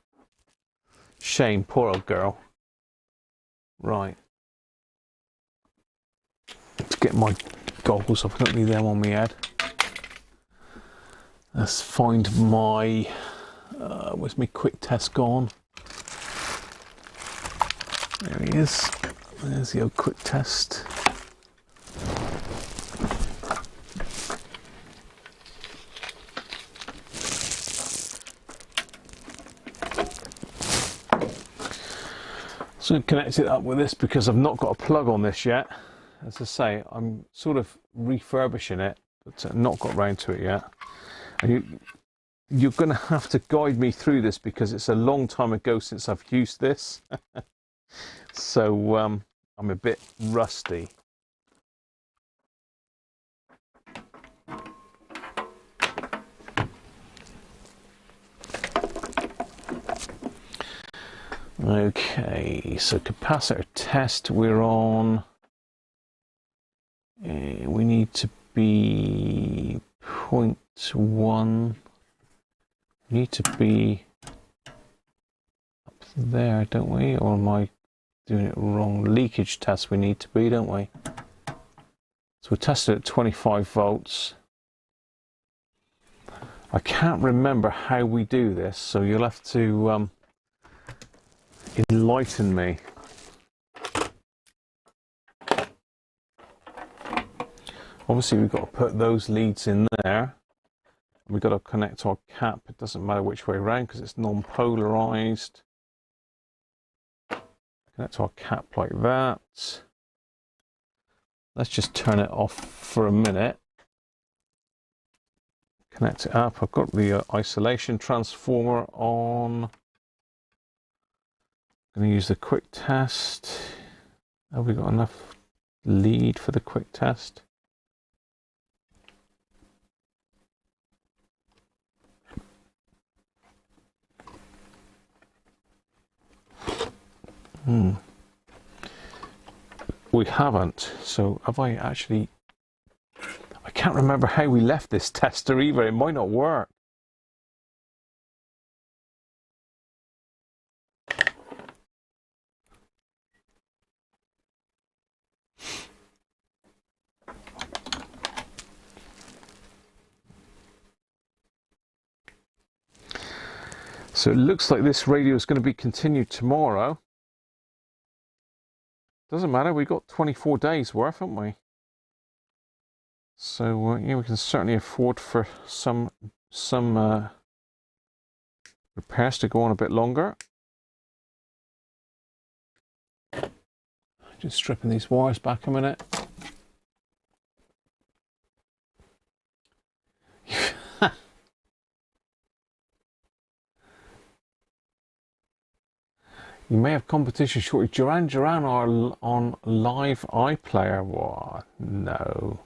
Shame, poor old girl. Right. Let's get my goggles off. I don't need them on my head. Let's find my... where's my quick test gone? There he is. There's the old quick test. So connect it up with this because I've not got a plug on this yet. As I say, I'm sort of refurbishing it, but not got round to it yet. And you're going to have to guide me through this because it's a long time ago since I've used this. So I'm a bit rusty. Okay, so capacitor test we're on. We need to be 0.1. We need to be up there, don't we? Or am I doing it wrong? Leakage test we need to be, don't we? So we're testing at 25 volts. I can't remember how we do this, so you'll have to enlighten me. Obviously we've got to put those leads in there. We've got to connect our cap. It doesn't matter which way around because it's non-polarized. Connect our cap like that. Let's just turn it off for a minute. Connect it up. I've got the isolation transformer on. I'm going to use the quick test. Have we got enough lead for the quick test. We haven't. So have I actually... I can't remember how we left this tester either. It might not work. So it looks like this radio is going to be continued tomorrow. Doesn't matter, we got 24 days worth, haven't we? So yeah, we can certainly afford for some repairs to go on a bit longer. Just stripping these wires back a minute. You may have competition shortly. Duran Duran are on live iPlayer. What? No.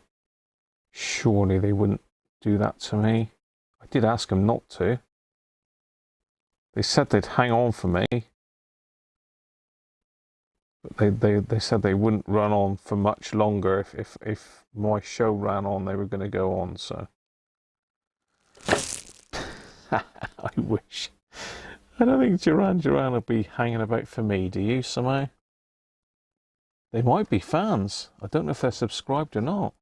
Surely they wouldn't do that to me. I did ask them not to. They said they'd hang on for me. But they said they wouldn't run on for much longer. If my show ran on, they were going to go on, so. I wish. I don't think Duran Duran will be hanging about for me, do you, somehow? They might be fans. I don't know if they're subscribed or not.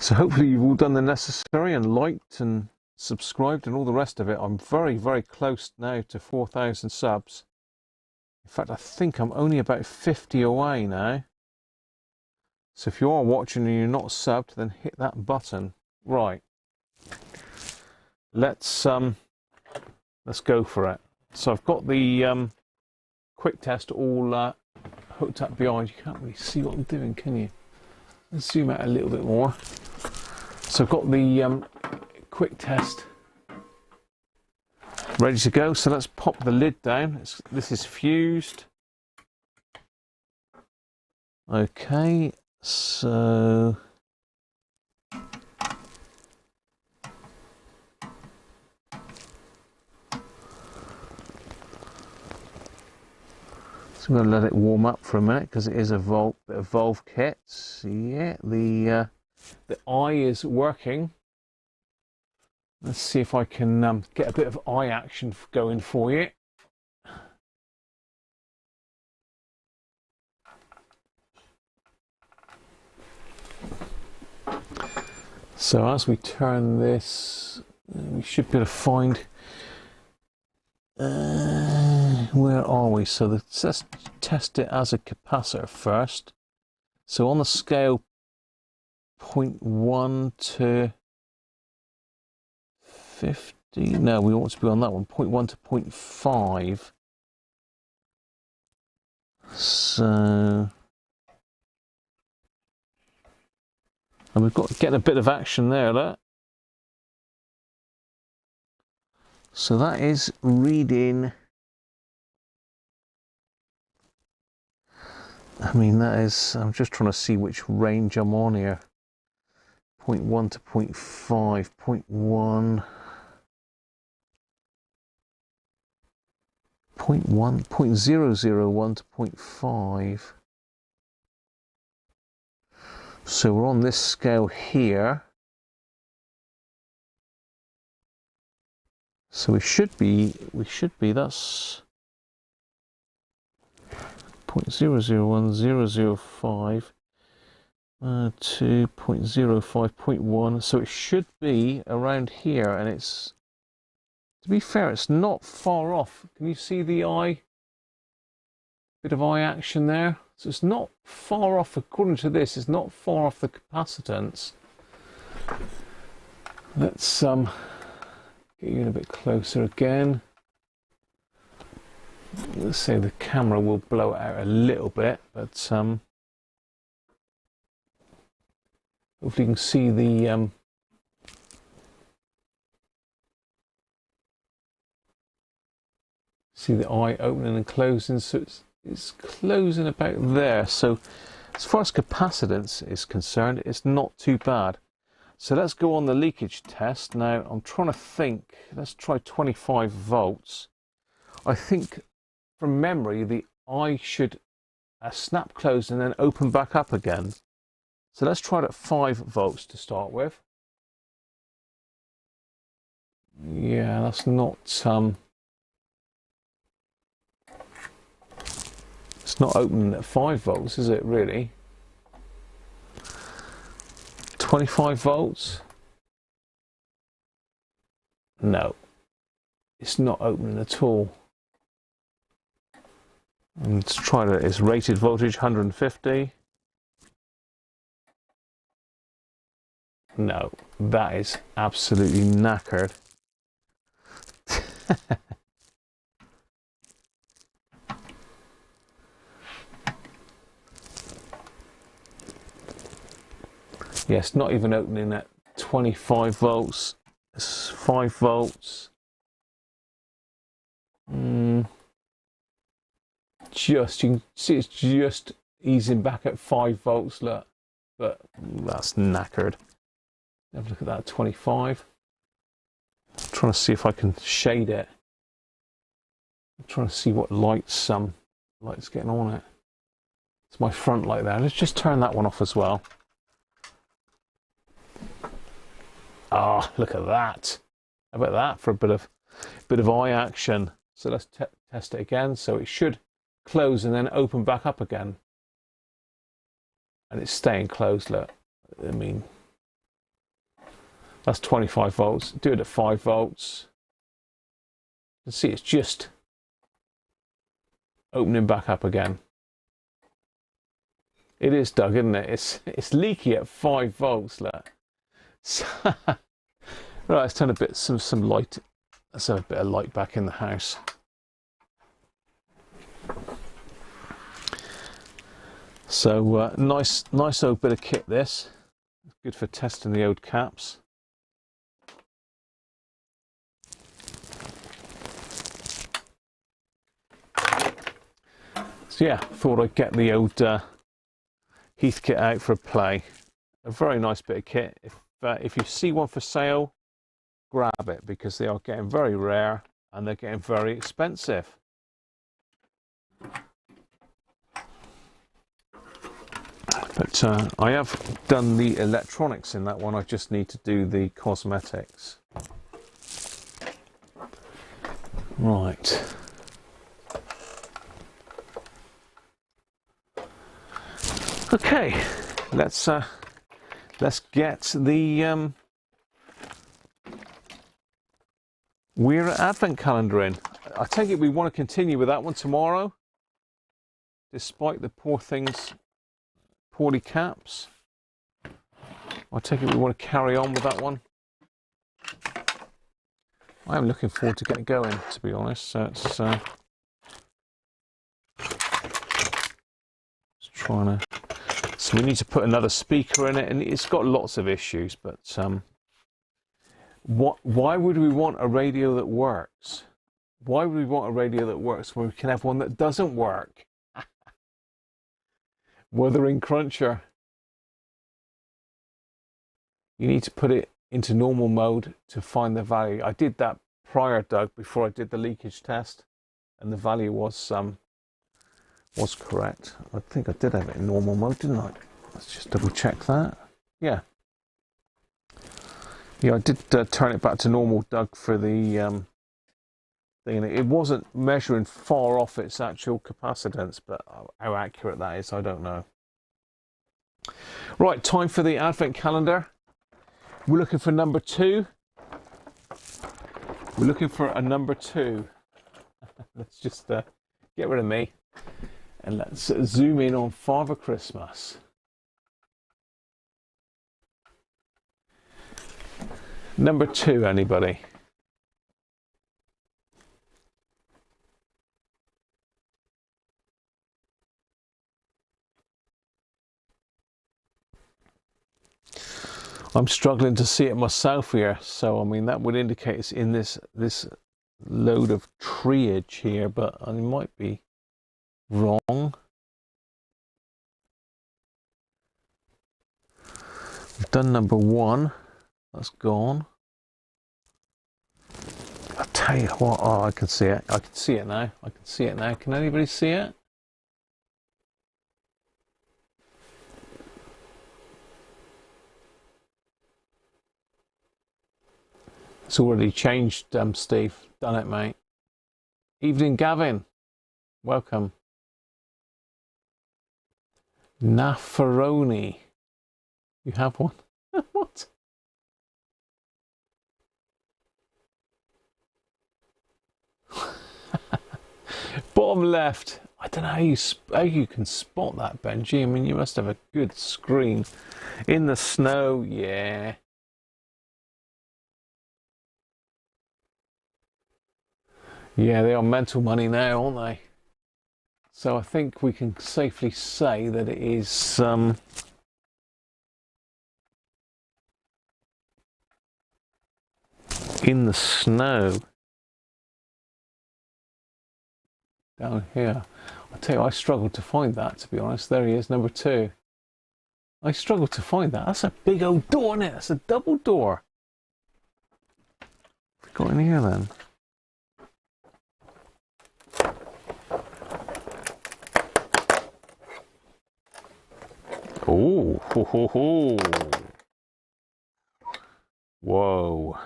So hopefully you've all done the necessary and liked and subscribed and all the rest of it. I'm very, very close now to 4,000 subs. In fact, I think I'm only about 50 away now. So if you are watching and you're not subbed, then hit that button. Right. Let's go for it. So I've got the quick test all hooked up behind. You can't really see what I'm doing, can you? Let's zoom out a little bit more. So I've got the quick test ready to go. So let's pop the lid down. This is fused. Okay. So I'm going to let it warm up for a minute because it is a bit of valve kit. So yeah, the eye is working. Let's see if I can get a bit of eye action going for you. So as we turn this, we should be able to find, where are we? So let's test it as a capacitor first. So on the scale 0.1 to 50, no, we want to be on that one, 0.1 to 0.5. So... and we've got getting a bit of action there, look. So that is reading, I mean that is, I'm just trying to see which range I'm on here. 0.1 to 0.5, 0.1, 0.001 to 0.5. So we're on this scale here. So we should be, that's 0.001005 to 0.05.1. So it should be around here, and it's, to be fair, it's not far off. Can you see the eye? Bit of eye action there. So it's not far off, according to this, it's not far off the capacitance. Let's get you in a bit closer again. Let's say the camera will blow it out a little bit, but hopefully you can see the See the eye opening and closing, so it's closing about there. So as far as capacitance is concerned, it's not too bad. So let's go on the leakage test. Now I'm trying to think, let's try 25 volts. I think from memory the eye should snap closed and then open back up again. So let's try it at 5 volts to start with. Yeah, that's not it's not opening at 5 volts, is it really? 25 volts? No, it's not opening at all. And let's try that. It's rated voltage 150. No, that is absolutely knackered. Yes, not even opening at 25 volts. It's 5 volts. Just, you can see it's just easing back at 5 volts, look. But that's knackered. Have a look at that, 25. I'm trying to see if I can shade it. I'm trying to see what light's getting on it. It's my front light there. Let's just turn that one off as well. Ah, look at that. How about that for a bit of eye action? So let's test it again. So it should close and then open back up again. And it's staying closed, look. I mean, that's 25 volts. Do it at 5 volts. You can see it's just opening back up again. It is, Doug, isn't it? It's leaky at 5 volts, look. So, right, let's turn some light. Let's have a bit of light back in the house. So nice old bit of kit. This good for testing the old caps. So yeah, thought I'd get the old Heath kit out for a play. A very nice bit of kit. If you see one for sale, grab it, because they are getting very rare and they're getting very expensive. But I have done the electronics in that one. I just need to do the cosmetics. Right. Okay, let's get the Weir Advent calendar in. I take it we want to continue with that one tomorrow, despite the poor thing's poorly caps. I take it we want to carry on with that one. I am looking forward to getting going, to be honest. So it's trying to. So we need to put another speaker in it, and it's got lots of issues. But why would we want a radio that works? Why would we want a radio that works when we can have one that doesn't work? Wuthering Cruncher. You need to put it into normal mode to find the value. I did that prior, Doug, before I did the leakage test, and the value was correct. I think I did have it in normal mode, didn't I? Let's just double check that. Yeah. Yeah, I did turn it back to normal, Doug, for the thing. It wasn't measuring far off its actual capacitance, but how accurate that is, I don't know. Right, time for the Advent calendar. We're looking for number 2. We're looking for a number 2. Let's just get rid of me. And let's zoom in on Father Christmas. Number 2, anybody? I'm struggling to see it myself here, so I mean that would indicate it's in this load of treeage here, but I might be wrong. We've done number 1. That's gone. I'll tell you what, oh, I can see it. I can see it now. I can see it now. Can anybody see it? It's already changed, Steve. Done it, mate. Evening, Gavin. Welcome. Naffaroni. You have one? What? Bottom left. I don't know how you can spot that, Benji. I mean, you must have a good screen. In the snow, yeah. Yeah, they are mental money now, aren't they? So I think we can safely say that it is in the snow down here. I tell you, I struggled to find that, to be honest. There he is, number 2. I struggled to find that. That's a big old door, isn't it? That's a double door. Got in here then. Oh, ho, ho, ho. Whoa.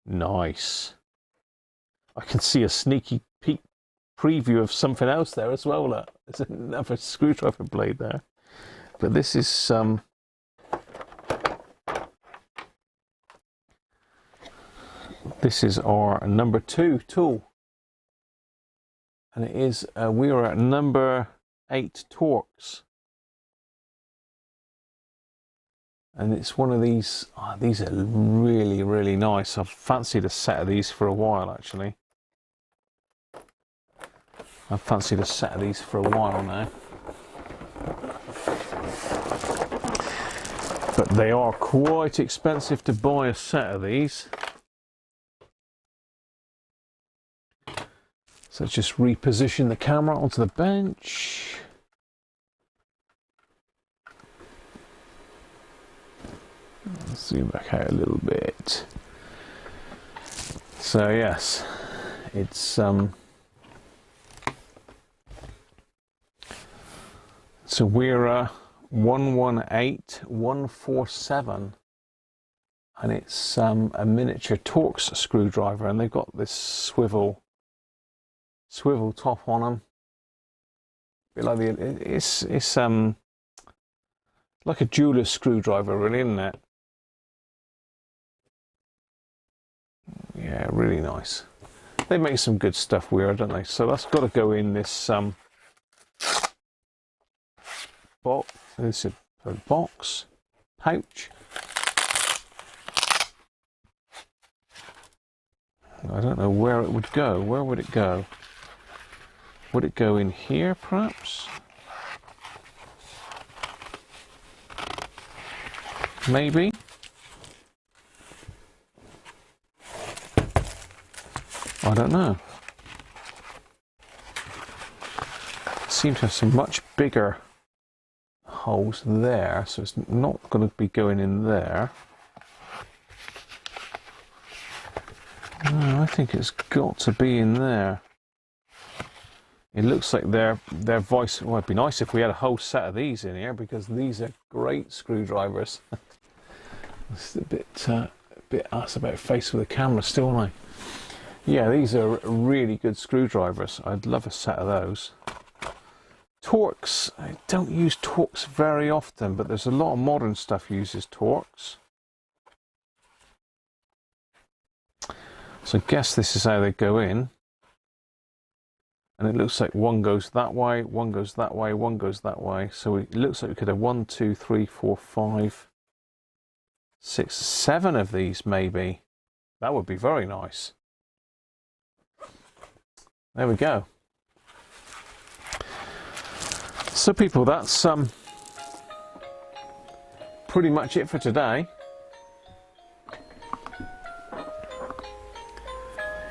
Nice. I can see a sneaky peek preview of something else there as well. Look. There's another screwdriver blade there. But this is our number 2 tool. And it is, we are at number 8 Torx. And it's one of these, oh, these are really, really nice. I've fancied a set of these for a while, actually. I've fancied a set of these for a while now. But they are quite expensive to buy a set of these. So let's just reposition the camera onto the bench. Zoom back out a little bit. So yes, it's so we're 118147, and it's a miniature Torx screwdriver, and they've got this swivel top on them. A bit like it's like a jeweler's screwdriver, really, isn't it? Yeah, really nice. They make some good stuff, weird, don't they? So that's got to go in this box. This is a box pouch. I don't know where it would go. Where would it go? Would it go in here, perhaps? Maybe. I don't know. Seem to have some much bigger holes there, so it's not going to be going in there. No, I think it's got to be in there. It looks like they're vice. Well, it'd be nice if we had a whole set of these in here, because these are great screwdrivers. It's a bit ass about face with the camera still, aren't I? Yeah, these are really good screwdrivers. I'd love a set of those. Torx, I don't use Torx very often, but there's a lot of modern stuff uses Torx. So I guess this is how they go in. And it looks like one goes that way, one goes that way, one goes that way. So it looks like we could have 1, 2, 3, 4, 5, 6, 7 of these maybe. That would be very nice. There we go. So people, that's pretty much it for today.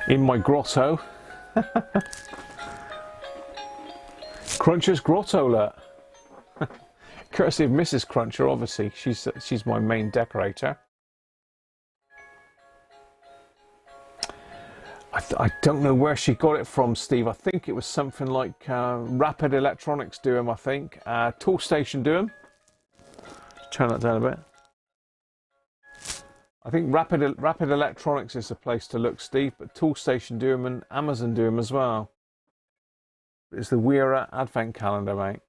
in my grotto. Cruncher's grotto, look. Courtesy of Mrs. Cruncher, obviously. She's my main decorator. I don't know where she got it from, Steve. I think it was something like Rapid Electronics do them, I think. Tool Station do them. Turn that down a bit. I think Rapid Electronics is the place to look, Steve, but Tool Station do them and Amazon do them as well. It's the Weira Advent Calendar, mate.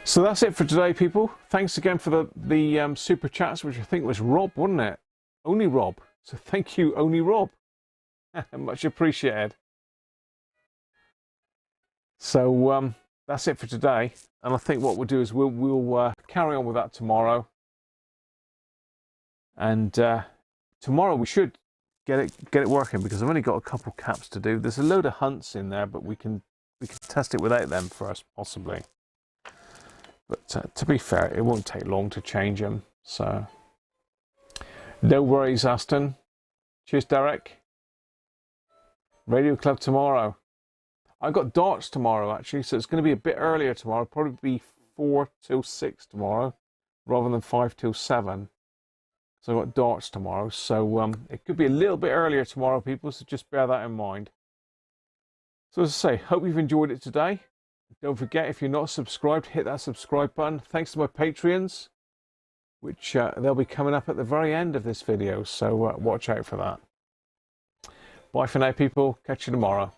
So that's it for today, people. Thanks again for the super chats, which I think was Rob, wasn't it? Only Rob. So thank you, Only Rob. Much appreciated. So that's it for today. And I think what we'll do is we'll carry on with that tomorrow. And tomorrow we should get it working, because I've only got a couple caps to do. There's a load of hunts in there, but we can test it without them first, possibly. But to be fair, it won't take long to change them. So no worries, Aston. Cheers, Derek. Radio Club tomorrow. I've got darts tomorrow, actually, so it's going to be a bit earlier tomorrow. Probably be 4 till 6 tomorrow, rather than 5 till 7. So I've got darts tomorrow. So it could be a little bit earlier tomorrow, people, so just bear that in mind. So as I say, hope you've enjoyed it today. Don't forget, if you're not subscribed, hit that subscribe button. Thanks to my Patreons, which they'll be coming up at the very end of this video, so watch out for that. Bye for now, people. Catch you tomorrow.